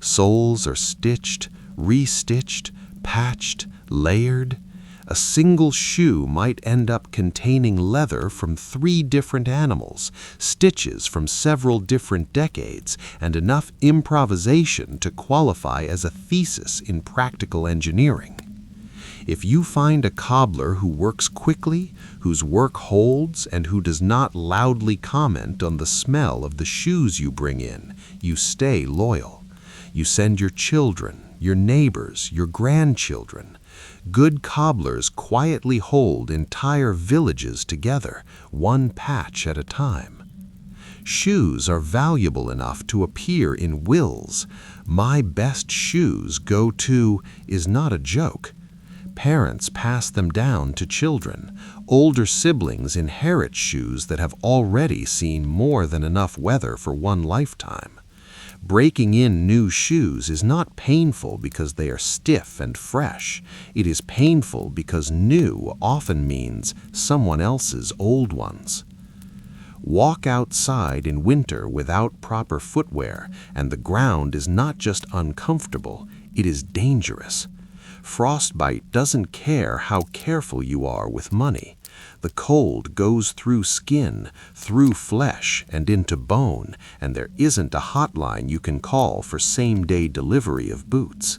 Soles are stitched, restitched, patched, layered. A single shoe might end up containing leather from 3 different animals, stitches from several different decades, and enough improvisation to qualify as a thesis in practical engineering. If you find a cobbler who works quickly, whose work holds, and who does not loudly comment on the smell of the shoes you bring in, you stay loyal. You send your children, your neighbors, your grandchildren. Good cobblers quietly hold entire villages together, one patch at a time. Shoes are valuable enough to appear in wills. "My best shoes go to" is not a joke. Parents pass them down to children. Older siblings inherit shoes that have already seen more than enough weather for one lifetime. Breaking in new shoes is not painful because they are stiff and fresh. It is painful because new often means someone else's old ones. Walk outside in winter without proper footwear, and the ground is not just uncomfortable, it is dangerous. Frostbite doesn't care how careful you are with money. The cold goes through skin, through flesh, and into bone, and there isn't a hotline you can call for same-day delivery of boots.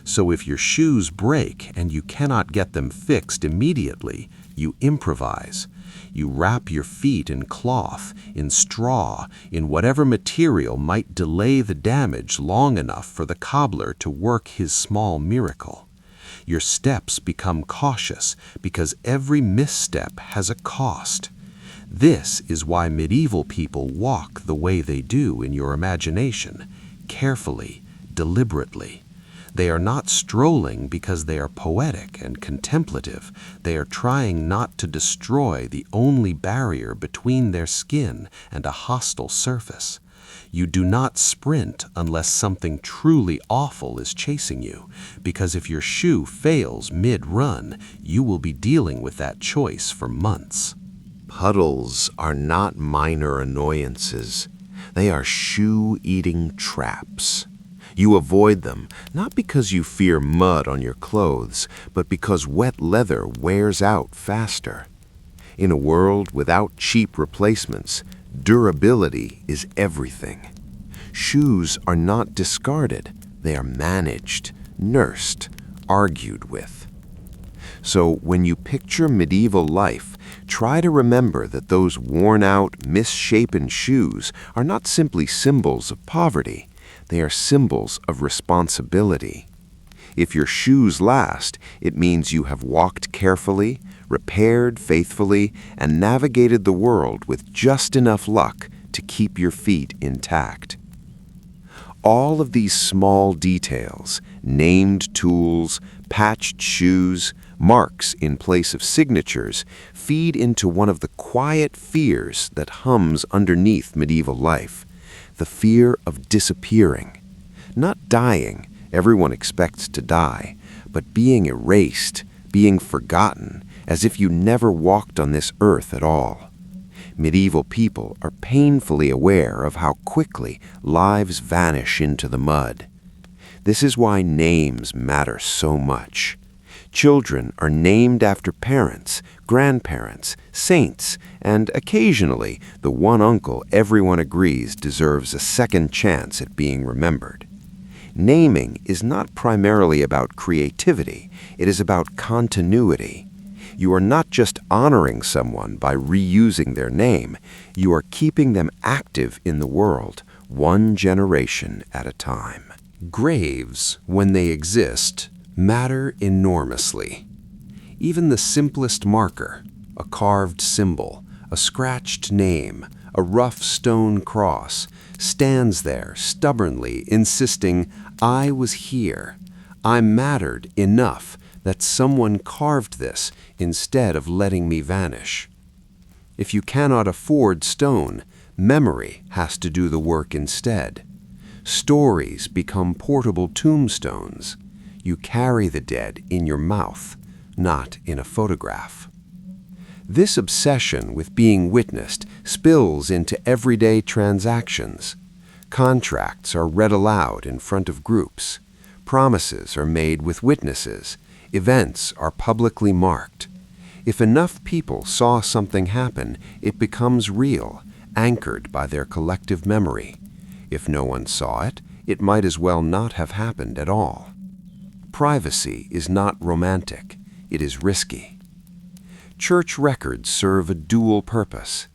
So if your shoes break and you cannot get them fixed immediately, you improvise. You wrap your feet in cloth, in straw, in whatever material might delay the damage long enough for the cobbler to work his small miracle. Your steps become cautious because every misstep has a cost. This is why medieval people walk the way they do in your imagination, carefully, deliberately. They are not strolling because they are poetic and contemplative. They are trying not to destroy the only barrier between their skin and a hostile surface. You do not sprint unless something truly awful is chasing you, because if your shoe fails mid-run, you will be dealing with that choice for months. Puddles are not minor annoyances. They are shoe-eating traps. You avoid them, not because you fear mud on your clothes, but because wet leather wears out faster. In a world without cheap replacements, durability is everything. Shoes are not discarded. They are managed, nursed, argued with. So when you picture medieval life, try to remember that those worn-out, misshapen shoes are not simply symbols of poverty. They are symbols of responsibility. If your shoes last, it means you have walked carefully, repaired faithfully, and navigated the world with just enough luck to keep your feet intact. All of these small details, named tools, patched shoes, marks in place of signatures, feed into one of the quiet fears that hums underneath medieval life. The fear of disappearing. Not dying, everyone expects to die, but being erased, being forgotten, as if you never walked on this earth at all. Medieval people are painfully aware of how quickly lives vanish into the mud. This is why names matter so much. Children are named after parents, grandparents, saints, and occasionally the one uncle everyone agrees deserves a second chance at being remembered. Naming is not primarily about creativity, it is about continuity. You are not just honoring someone by reusing their name, you are keeping them active in the world, one generation at a time. Graves, when they exist, matter enormously. Even the simplest marker, a carved symbol, a scratched name, a rough stone cross, stands there stubbornly insisting, I was here. I mattered enough that someone carved this instead of letting me vanish. If you cannot afford stone, memory has to do the work instead. Stories become portable tombstones. You carry the dead in your mouth, not in a photograph. This obsession with being witnessed spills into everyday transactions. Contracts are read aloud in front of groups. Promises are made with witnesses. Events are publicly marked. If enough people saw something happen, it becomes real, anchored by their collective memory. If no one saw it, it might as well not have happened at all. Privacy is not romantic, it is risky. Church records serve a dual purpose.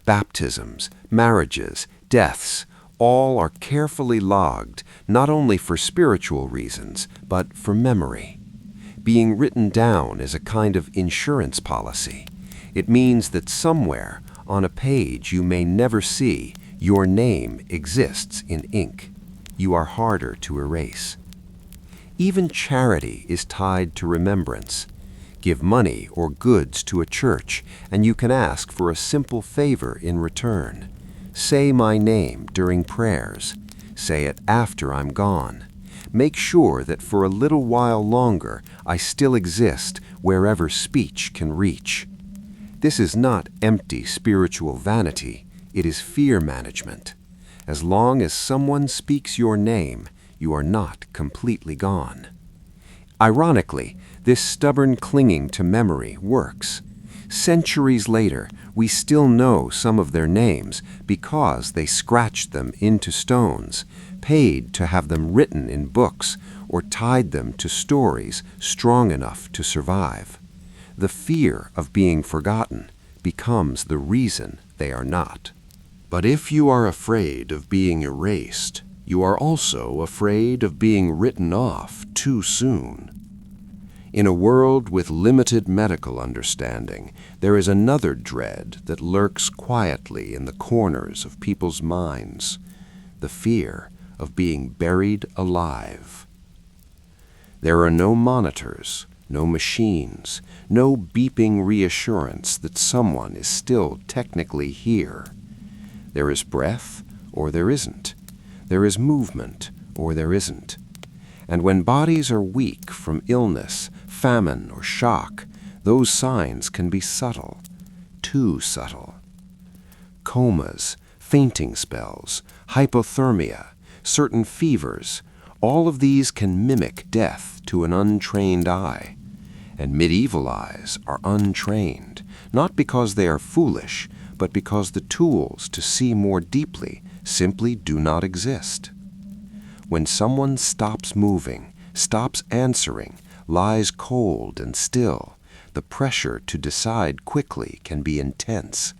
Baptisms, marriages, deaths, all are carefully logged, not only for spiritual reasons, but for memory. Being written down is a kind of insurance policy. It means that somewhere, on a page you may never see, your name exists in ink. You are harder to erase. Even charity is tied to remembrance. Give money or goods to a church, and you can ask for a simple favor in return. Say my name during prayers. Say it after I'm gone. Make sure that for a little while longer I still exist wherever speech can reach. This is not empty spiritual vanity, it is fear management. As long as someone speaks your name, you are not completely gone. Ironically, this stubborn clinging to memory works. Centuries later, we still know some of their names because they scratched them into stones, paid to have them written in books, or tied them to stories strong enough to survive. The fear of being forgotten becomes the reason they are not. But if you are afraid of being erased, you are also afraid of being written off too soon. In a world with limited medical understanding, there is another dread that lurks quietly in the corners of people's minds: the fear of being buried alive. There are no monitors, no machines, no beeping reassurance that someone is still technically here. There is breath, or there isn't. There is movement, or there isn't. And when bodies are weak from illness, famine, or shock, those signs can be subtle, too subtle. Comas, fainting spells, hypothermia, certain fevers, all of these can mimic death to an untrained eye. And medieval eyes are untrained, not because they are foolish, but because the tools to see more deeply simply do not exist. When someone stops moving, stops answering, lies cold and still, the pressure to decide quickly can be intense,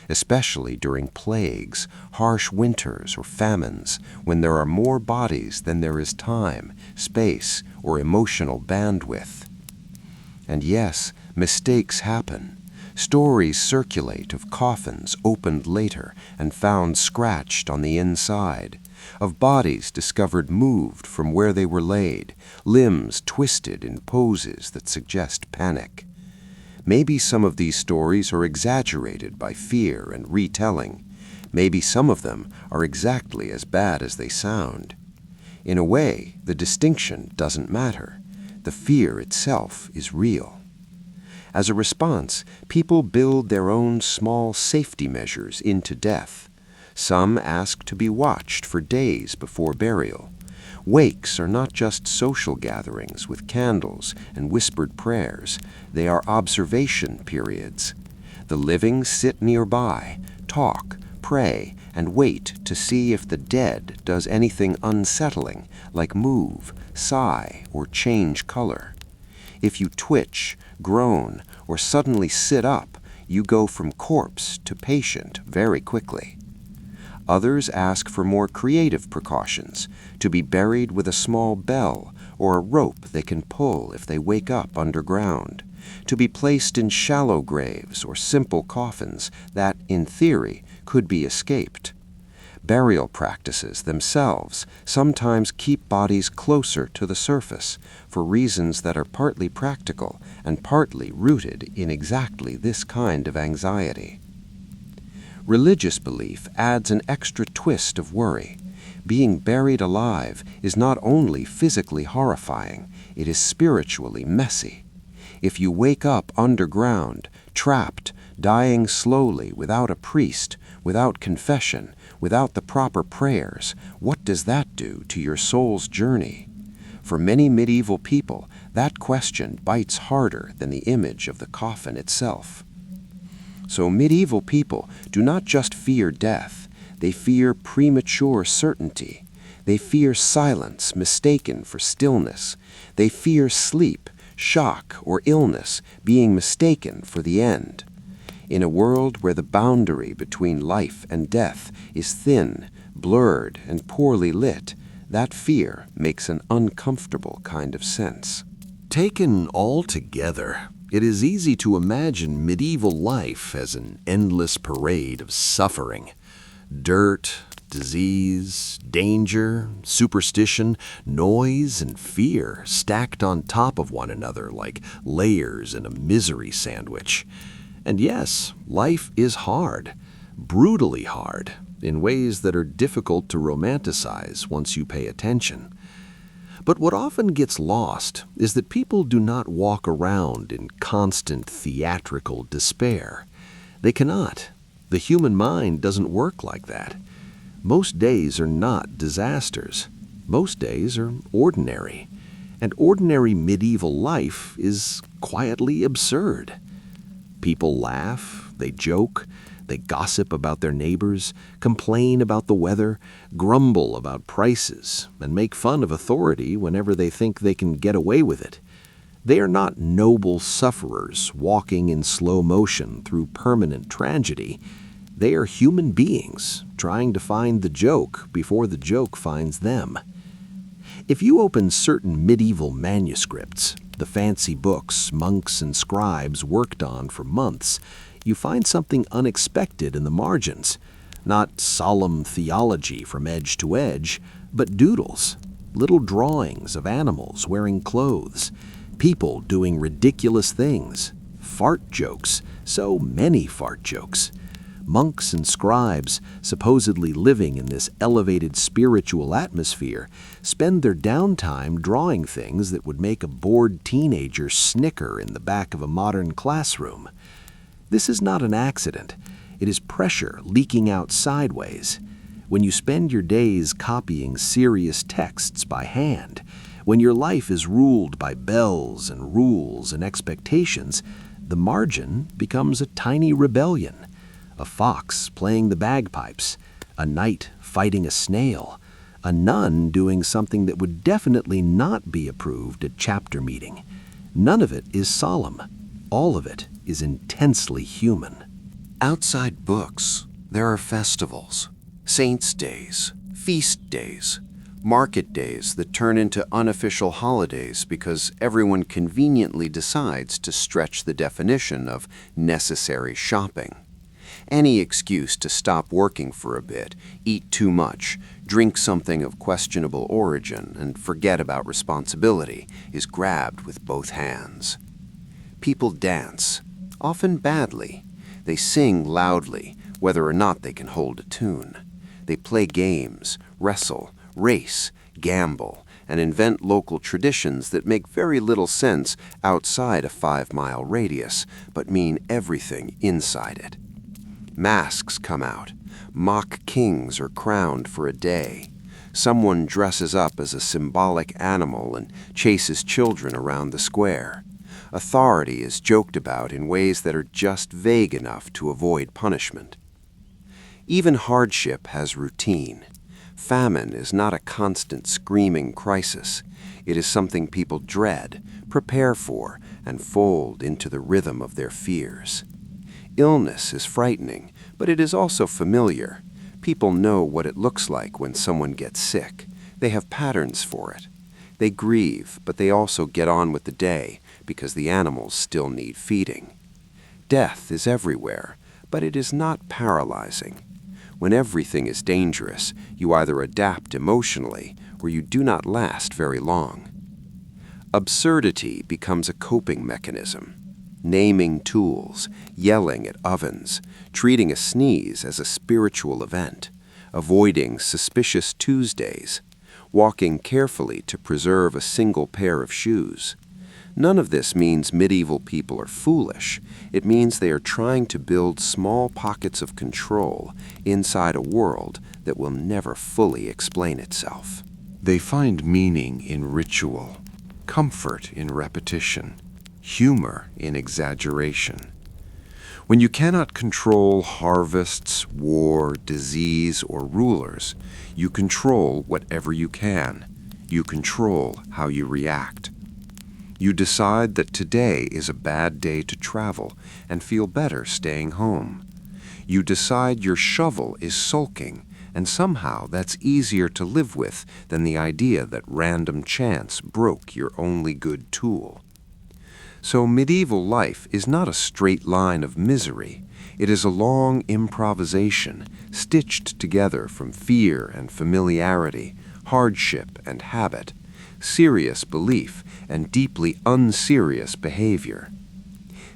especially during plagues, harsh winters, or famines, when there are more bodies than there is time, space, or emotional bandwidth. And yes, mistakes happen. Stories circulate of coffins opened later and found scratched on the inside, of bodies discovered moved from where they were laid, limbs twisted in poses that suggest panic. Maybe some of these stories are exaggerated by fear and retelling. Maybe some of them are exactly as bad as they sound. In a way, the distinction doesn't matter. The fear itself is real. As a response, people build their own small safety measures into death. Some ask to be watched for days before burial. Wakes are not just social gatherings with candles and whispered prayers. They are observation periods. The living sit nearby, talk, pray, and wait to see if the dead does anything unsettling, like move, sigh, or change color. If you twitch, groan, or suddenly sit up, you go from corpse to patient very quickly. Others ask for more creative precautions, to be buried with a small bell or a rope they can pull if they wake up underground, to be placed in shallow graves or simple coffins that, in theory, could be escaped. Burial practices themselves sometimes keep bodies closer to the surface for reasons that are partly practical and partly rooted in exactly this kind of anxiety. Religious belief adds an extra twist of worry. Being buried alive is not only physically horrifying, it is spiritually messy. If you wake up underground, trapped, dying slowly without a priest, without confession, without the proper prayers, what does that do to your soul's journey? For many medieval people, that question bites harder than the image of the coffin itself. So medieval people do not just fear death, they fear premature certainty. They fear silence mistaken for stillness. They fear sleep, shock, or illness being mistaken for the end. In a world where the boundary between life and death is thin, blurred, and poorly lit, that fear makes an uncomfortable kind of sense. Taken all together, it is easy to imagine medieval life as an endless parade of suffering. Dirt, disease, danger, superstition, noise, and fear stacked on top of one another like layers in a misery sandwich. And yes, life is hard, brutally hard, in ways that are difficult to romanticize once you pay attention. But what often gets lost is that people do not walk around in constant theatrical despair. They cannot. The human mind doesn't work like that. Most days are not disasters. Most days are ordinary. And ordinary medieval life is quietly absurd. People laugh, they joke, they gossip about their neighbors, complain about the weather, grumble about prices, and make fun of authority whenever they think they can get away with it. They are not noble sufferers walking in slow motion through permanent tragedy. They are human beings trying to find the joke before the joke finds them. If you open certain medieval manuscripts, the fancy books monks and scribes worked on for months, you find something unexpected in the margins. Not solemn theology from edge to edge, but doodles, little drawings of animals wearing clothes, people doing ridiculous things, fart jokes, so many fart jokes. Monks and scribes, supposedly living in this elevated spiritual atmosphere, spend their downtime drawing things that would make a bored teenager snicker in the back of a modern classroom. This is not an accident. It is pressure leaking out sideways. When you spend your days copying serious texts by hand, when your life is ruled by bells and rules and expectations, the margin becomes a tiny rebellion. A fox playing the bagpipes, a knight fighting a snail, a nun doing something that would definitely not be approved at chapter meeting. None of it is solemn. All of it is intensely human. Outside books, there are festivals, saints' days, feast days, market days that turn into unofficial holidays because everyone conveniently decides to stretch the definition of necessary shopping. Any excuse to stop working for a bit, eat too much, drink something of questionable origin, and forget about responsibility is grabbed with both hands. People dance, often badly. They sing loudly, whether or not they can hold a tune. They play games, wrestle, race, gamble, and invent local traditions that make very little sense outside a 5-mile radius, but mean everything inside it. Masks come out. Mock kings are crowned for a day. Someone dresses up as a symbolic animal and chases children around the square. Authority is joked about in ways that are just vague enough to avoid punishment. Even hardship has routine. Famine is not a constant screaming crisis. It is something people dread, prepare for, and fold into the rhythm of their fears. Illness is frightening, but it is also familiar. People know what it looks like when someone gets sick. They have patterns for it. They grieve, but they also get on with the day because the animals still need feeding. Death is everywhere, but it is not paralyzing. When everything is dangerous, you either adapt emotionally or you do not last very long. Absurdity becomes a coping mechanism. Naming tools, yelling at ovens, treating a sneeze as a spiritual event, avoiding suspicious Tuesdays, walking carefully to preserve a single pair of shoes. None of this means medieval people are foolish. It means they are trying to build small pockets of control inside a world that will never fully explain itself. They find meaning in ritual, comfort in repetition, humor in exaggeration. When you cannot control harvests, war, disease, or rulers, you control whatever you can. You control how you react. You decide that today is a bad day to travel and feel better staying home. You decide your shovel is sulking, and somehow that's easier to live with than the idea that random chance broke your only good tool. So medieval life is not a straight line of misery. It is a long improvisation, stitched together from fear and familiarity, hardship and habit, serious belief and deeply unserious behavior.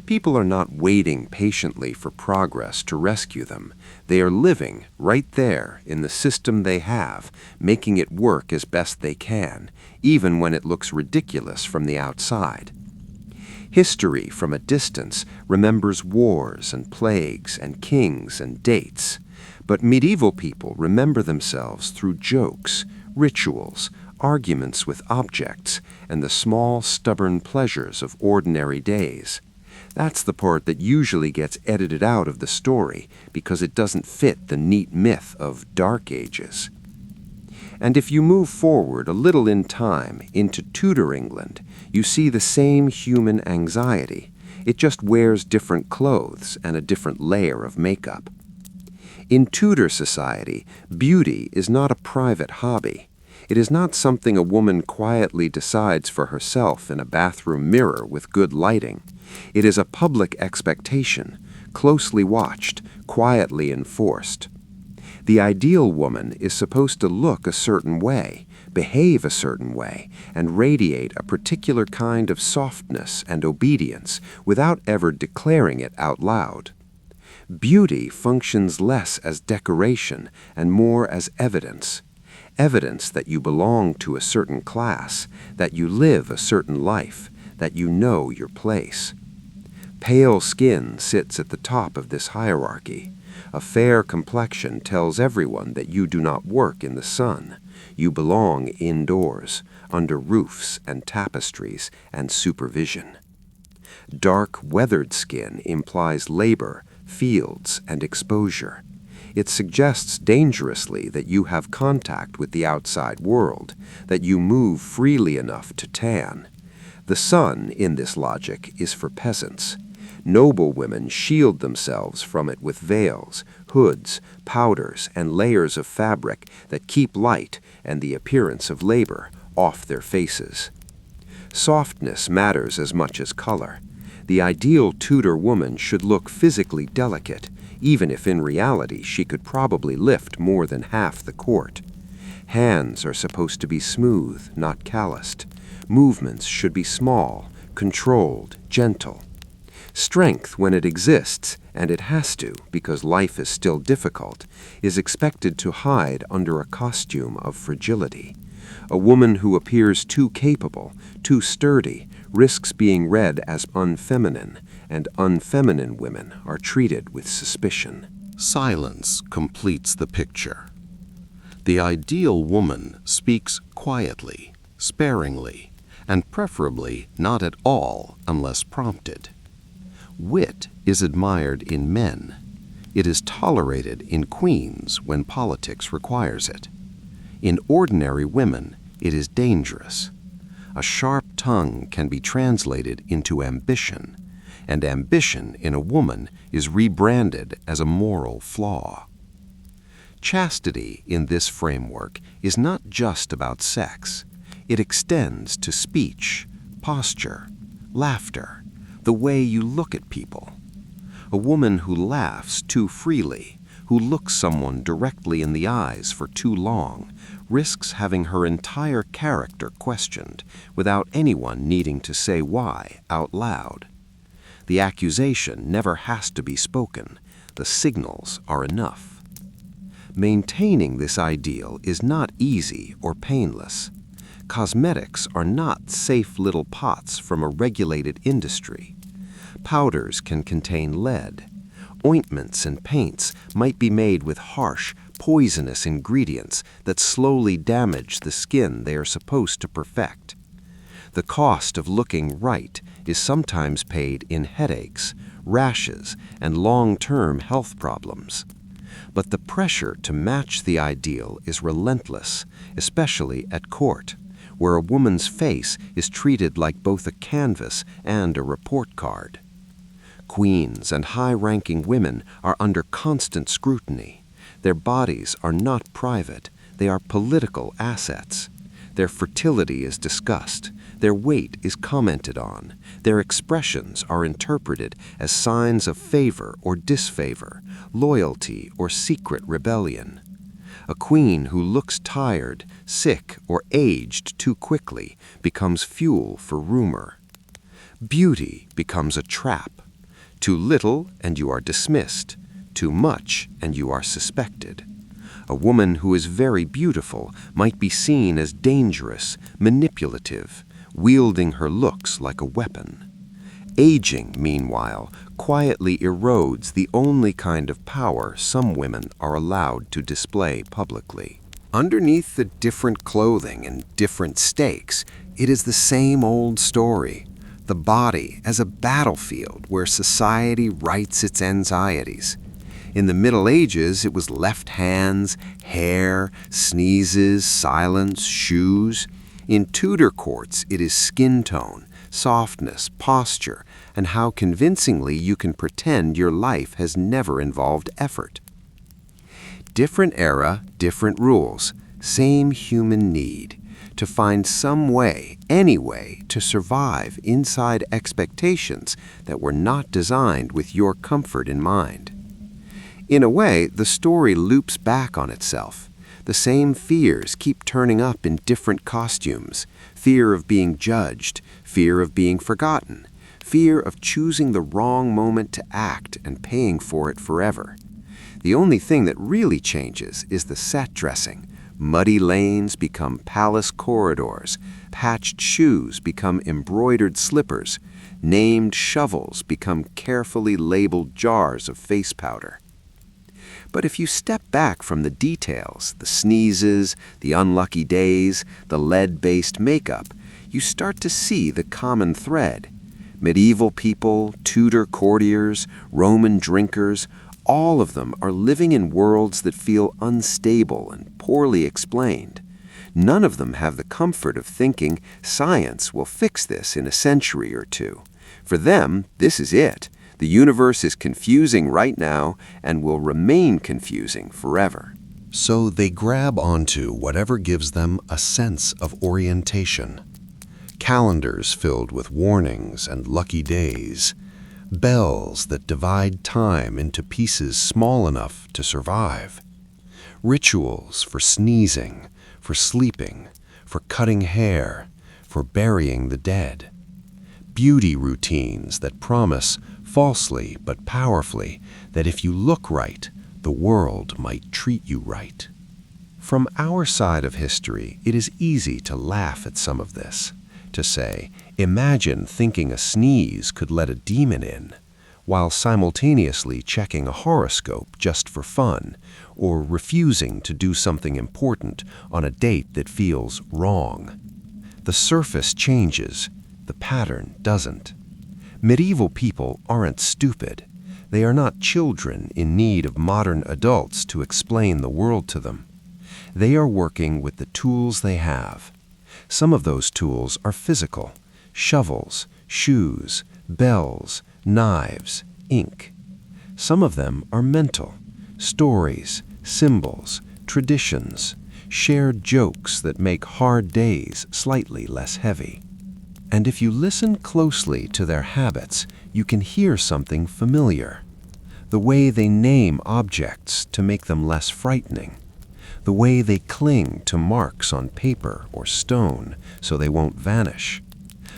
People are not waiting patiently for progress to rescue them. They are living right there in the system they have, making it work as best they can, even when it looks ridiculous from the outside. History from a distance remembers wars and plagues and kings and dates, but medieval people remember themselves through jokes, rituals, arguments with objects, and the small, stubborn pleasures of ordinary days. That's the part that usually gets edited out of the story because it doesn't fit the neat myth of Dark Ages. And if you move forward a little in time into Tudor England, you see the same human anxiety. It just wears different clothes and a different layer of makeup. In Tudor society, beauty is not a private hobby. It is not something a woman quietly decides for herself in a bathroom mirror with good lighting. It is a public expectation, closely watched, quietly enforced. The ideal woman is supposed to look a certain way, behave a certain way, and radiate a particular kind of softness and obedience without ever declaring it out loud. Beauty functions less as decoration and more as evidence. Evidence that you belong to a certain class, that you live a certain life, that you know your place. Pale skin sits at the top of this hierarchy. A fair complexion tells everyone that you do not work in the sun. You belong indoors, under roofs and tapestries and supervision. Dark, weathered skin implies labor, fields, and exposure. It suggests dangerously that you have contact with the outside world, that you move freely enough to tan. The sun, in this logic, is for peasants. Noble women shield themselves from it with veils, hoods, powders, and layers of fabric that keep light and the appearance of labor off their faces. Softness matters as much as color. The ideal Tudor woman should look physically delicate, even if in reality she could probably lift more than half the court. Hands are supposed to be smooth, not calloused. Movements should be small, controlled, gentle. Strength, when it exists, and it has to because life is still difficult, is expected to hide under a costume of fragility. A woman who appears too capable, too sturdy, risks being read as unfeminine, and unfeminine women are treated with suspicion. Silence completes the picture. The ideal woman speaks quietly, sparingly, and preferably not at all unless prompted. Wit is admired in men. It is tolerated in queens when politics requires it. In ordinary women, it is dangerous. A sharp tongue can be translated into ambition, and ambition in a woman is rebranded as a moral flaw. Chastity in this framework is not just about sex. It extends to speech, posture, laughter, the way you look at people. A woman who laughs too freely, who looks someone directly in the eyes for too long, risks having her entire character questioned without anyone needing to say why out loud. The accusation never has to be spoken. The signals are enough. Maintaining this ideal is not easy or painless. Cosmetics are not safe little pots from a regulated industry. Powders can contain lead. Ointments and paints might be made with harsh, poisonous ingredients that slowly damage the skin they are supposed to perfect. The cost of looking right is sometimes paid in headaches, rashes, and long-term health problems. But the pressure to match the ideal is relentless, especially at court, where a woman's face is treated like both a canvas and a report card. Queens and high-ranking women are under constant scrutiny. Their bodies are not private, they are political assets. Their fertility is discussed, their weight is commented on, their expressions are interpreted as signs of favor or disfavor, loyalty or secret rebellion. A queen who looks tired, sick, or aged too quickly becomes fuel for rumor. Beauty becomes a trap. Too little, and you are dismissed. Too much, and you are suspected. A woman who is very beautiful might be seen as dangerous, manipulative, wielding her looks like a weapon. Aging, meanwhile, quietly erodes the only kind of power some women are allowed to display publicly. Underneath the different clothing and different stakes, it is the same old story. The body as a battlefield where society writes its anxieties. In the Middle Ages, it was left hands, hair, sneezes, silence, shoes. In Tudor courts, it is skin tone, softness, posture, and how convincingly you can pretend your life has never involved effort. Different era, different rules, same human need to find some way, any way, to survive inside expectations that were not designed with your comfort in mind. In a way, the story loops back on itself. The same fears keep turning up in different costumes: fear of being judged, fear of being forgotten, fear of choosing the wrong moment to act and paying for it forever. The only thing that really changes is the set dressing. Muddy lanes become palace corridors, patched shoes become embroidered slippers, named shovels become carefully labeled jars of face powder. But if you step back from the details, the sneezes, the unlucky days, the lead-based makeup, you start to see the common thread. Medieval people, Tudor courtiers, Roman drinkers, all of them are living in worlds that feel unstable and poorly explained. None of them have the comfort of thinking science will fix this in a century or two. For them, this is it. The universe is confusing right now and will remain confusing forever. So they grab onto whatever gives them a sense of orientation. Calendars filled with warnings and lucky days, bells that divide time into pieces small enough to survive, rituals for sneezing, for sleeping, for cutting hair, for burying the dead, beauty routines that promise, falsely but powerfully, that if you look right, the world might treat you right. From our side of history, it is easy to laugh at some of this, to say, imagine thinking a sneeze could let a demon in, while simultaneously checking a horoscope just for fun, or refusing to do something important on a date that feels wrong. The surface changes, the pattern doesn't. Medieval people aren't stupid. They are not children in need of modern adults to explain the world to them. They are working with the tools they have. Some of those tools are physical: shovels, shoes, bells, knives, ink. Some of them are mental: stories, symbols, traditions, shared jokes that make hard days slightly less heavy. And if you listen closely to their habits, you can hear something familiar. The way they name objects to make them less frightening. The way they cling to marks on paper or stone so they won't vanish.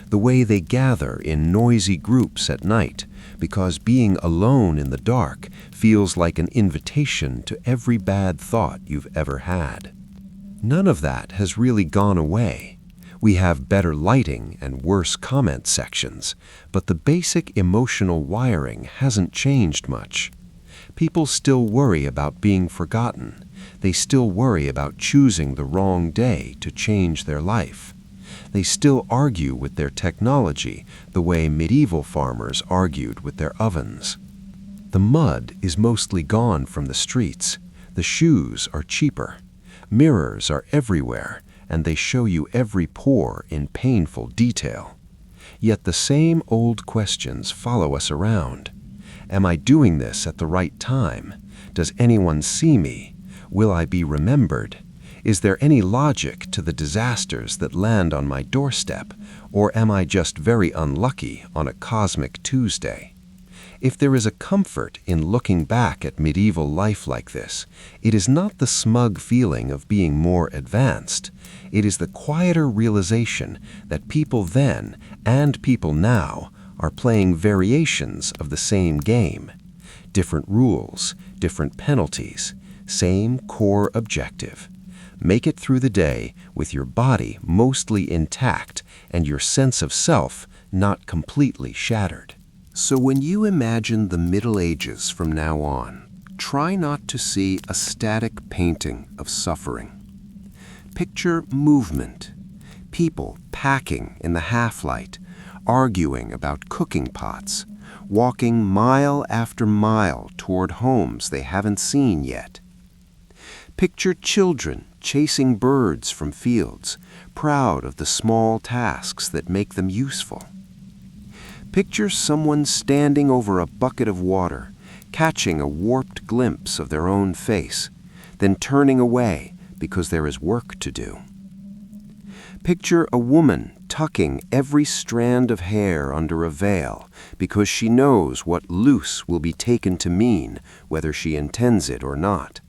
The way they gather in noisy groups at night because being alone in the dark feels like an invitation to every bad thought you've ever had. None of that has really gone away. We have better lighting and worse comment sections, but the basic emotional wiring hasn't changed much. People still worry about being forgotten. They still worry about choosing the wrong day to change their life. They still argue with their technology the way medieval farmers argued with their ovens. The mud is mostly gone from the streets. The shoes are cheaper. Mirrors are everywhere, and they show you every pore in painful detail. Yet the same old questions follow us around. Am I doing this at the right time? Does anyone see me? Will I be remembered? Is there any logic to the disasters that land on my doorstep? Or am I just very unlucky on a cosmic Tuesday? If there is a comfort in looking back at medieval life like this, it is not the smug feeling of being more advanced. It is the quieter realization that people then and people now are playing variations of the same game. Different rules, different penalties, same core objective. Make it through the day with your body mostly intact and your sense of self not completely shattered. So when you imagine the Middle Ages from now on, try not to see a static painting of suffering. Picture movement, people packing in the half-light, arguing about cooking pots, walking mile after mile toward homes they haven't seen yet. Picture children chasing birds from fields, proud of the small tasks that make them useful. Picture someone standing over a bucket of water, catching a warped glimpse of their own face, then turning away because there is work to do. Picture a woman tucking every strand of hair under a veil because she knows what loose will be taken to mean whether she intends it or not.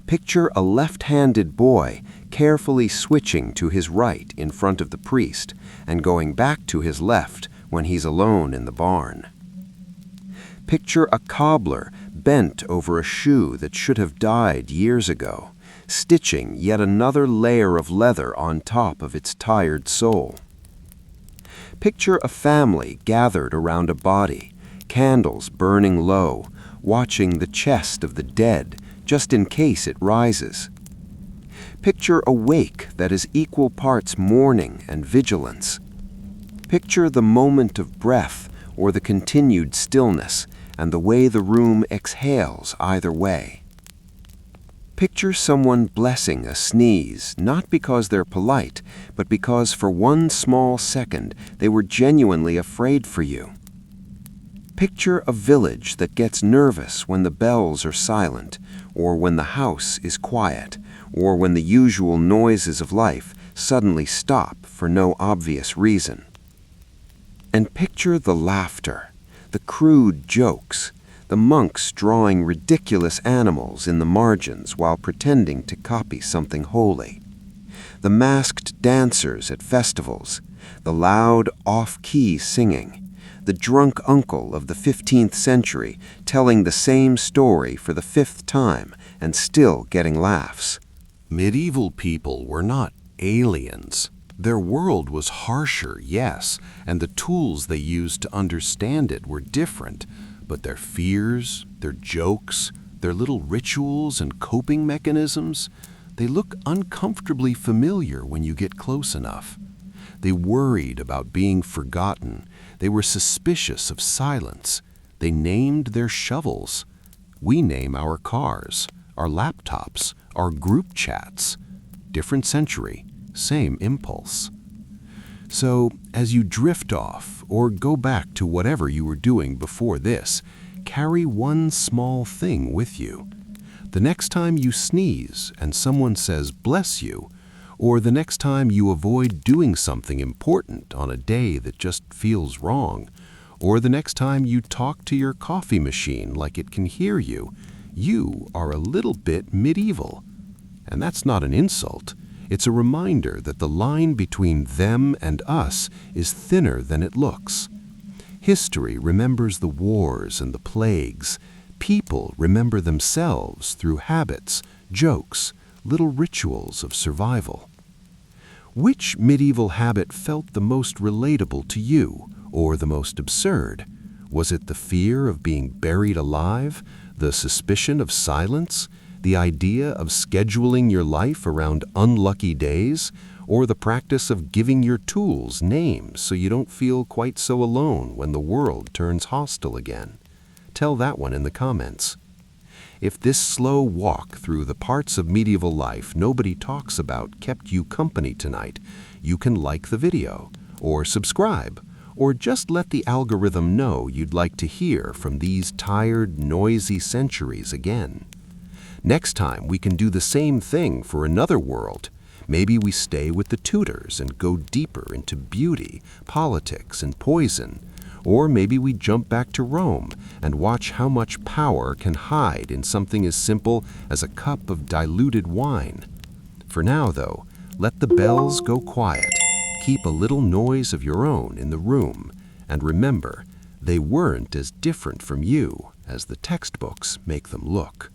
Picture a left-handed boy carefully switching to his right in front of the priest and going back to his left when he's alone in the barn. Picture a cobbler bent over a shoe that should have died years ago, stitching yet another layer of leather on top of its tired sole. Picture a family gathered around a body, candles burning low, watching the chest of the dead just in case it rises. Picture a wake that is equal parts mourning and vigilance. Picture the moment of breath or the continued stillness and the way the room exhales either way. Picture someone blessing a sneeze, not because they're polite, but because for one small second they were genuinely afraid for you. Picture a village that gets nervous when the bells are silent, or when the house is quiet, or when the usual noises of life suddenly stop for no obvious reason. And picture the laughter, the crude jokes, the monks drawing ridiculous animals in the margins while pretending to copy something holy, the masked dancers at festivals, the loud off-key singing, the drunk uncle of the 15th century telling the same story for the 5th time and still getting laughs. Medieval people were not aliens. Their world was harsher, yes, and the tools they used to understand it were different, but their fears, their jokes, their little rituals and coping mechanisms, they look uncomfortably familiar when you get close enough. They worried about being forgotten. They were suspicious of silence. They named their shovels. We name our cars, our laptops, our group chats. Different century, same impulse. So, as you drift off or go back to whatever you were doing before this, carry one small thing with you. The next time you sneeze and someone says bless you, or the next time you avoid doing something important on a day that just feels wrong, or the next time you talk to your coffee machine like it can hear you, you are a little bit medieval. And that's not an insult. It's a reminder that the line between them and us is thinner than it looks. History remembers the wars and the plagues. People remember themselves through habits, jokes, little rituals of survival. Which medieval habit felt the most relatable to you, or the most absurd? Was it the fear of being buried alive, the suspicion of silence, the idea of scheduling your life around unlucky days, or the practice of giving your tools names so you don't feel quite so alone when the world turns hostile again? Tell that one in the comments. If this slow walk through the parts of medieval life nobody talks about kept you company tonight, you can like the video, or subscribe, or just let the algorithm know you'd like to hear from these tired, noisy centuries again. Next time we can do the same thing for another world. Maybe we stay with the Tudors and go deeper into beauty, politics, and poison. Or maybe we jump back to Rome and watch how much power can hide in something as simple as a cup of diluted wine. For now, though, let the bells go quiet. Keep a little noise of your own in the room, And remember, they weren't as different from you as the textbooks make them look.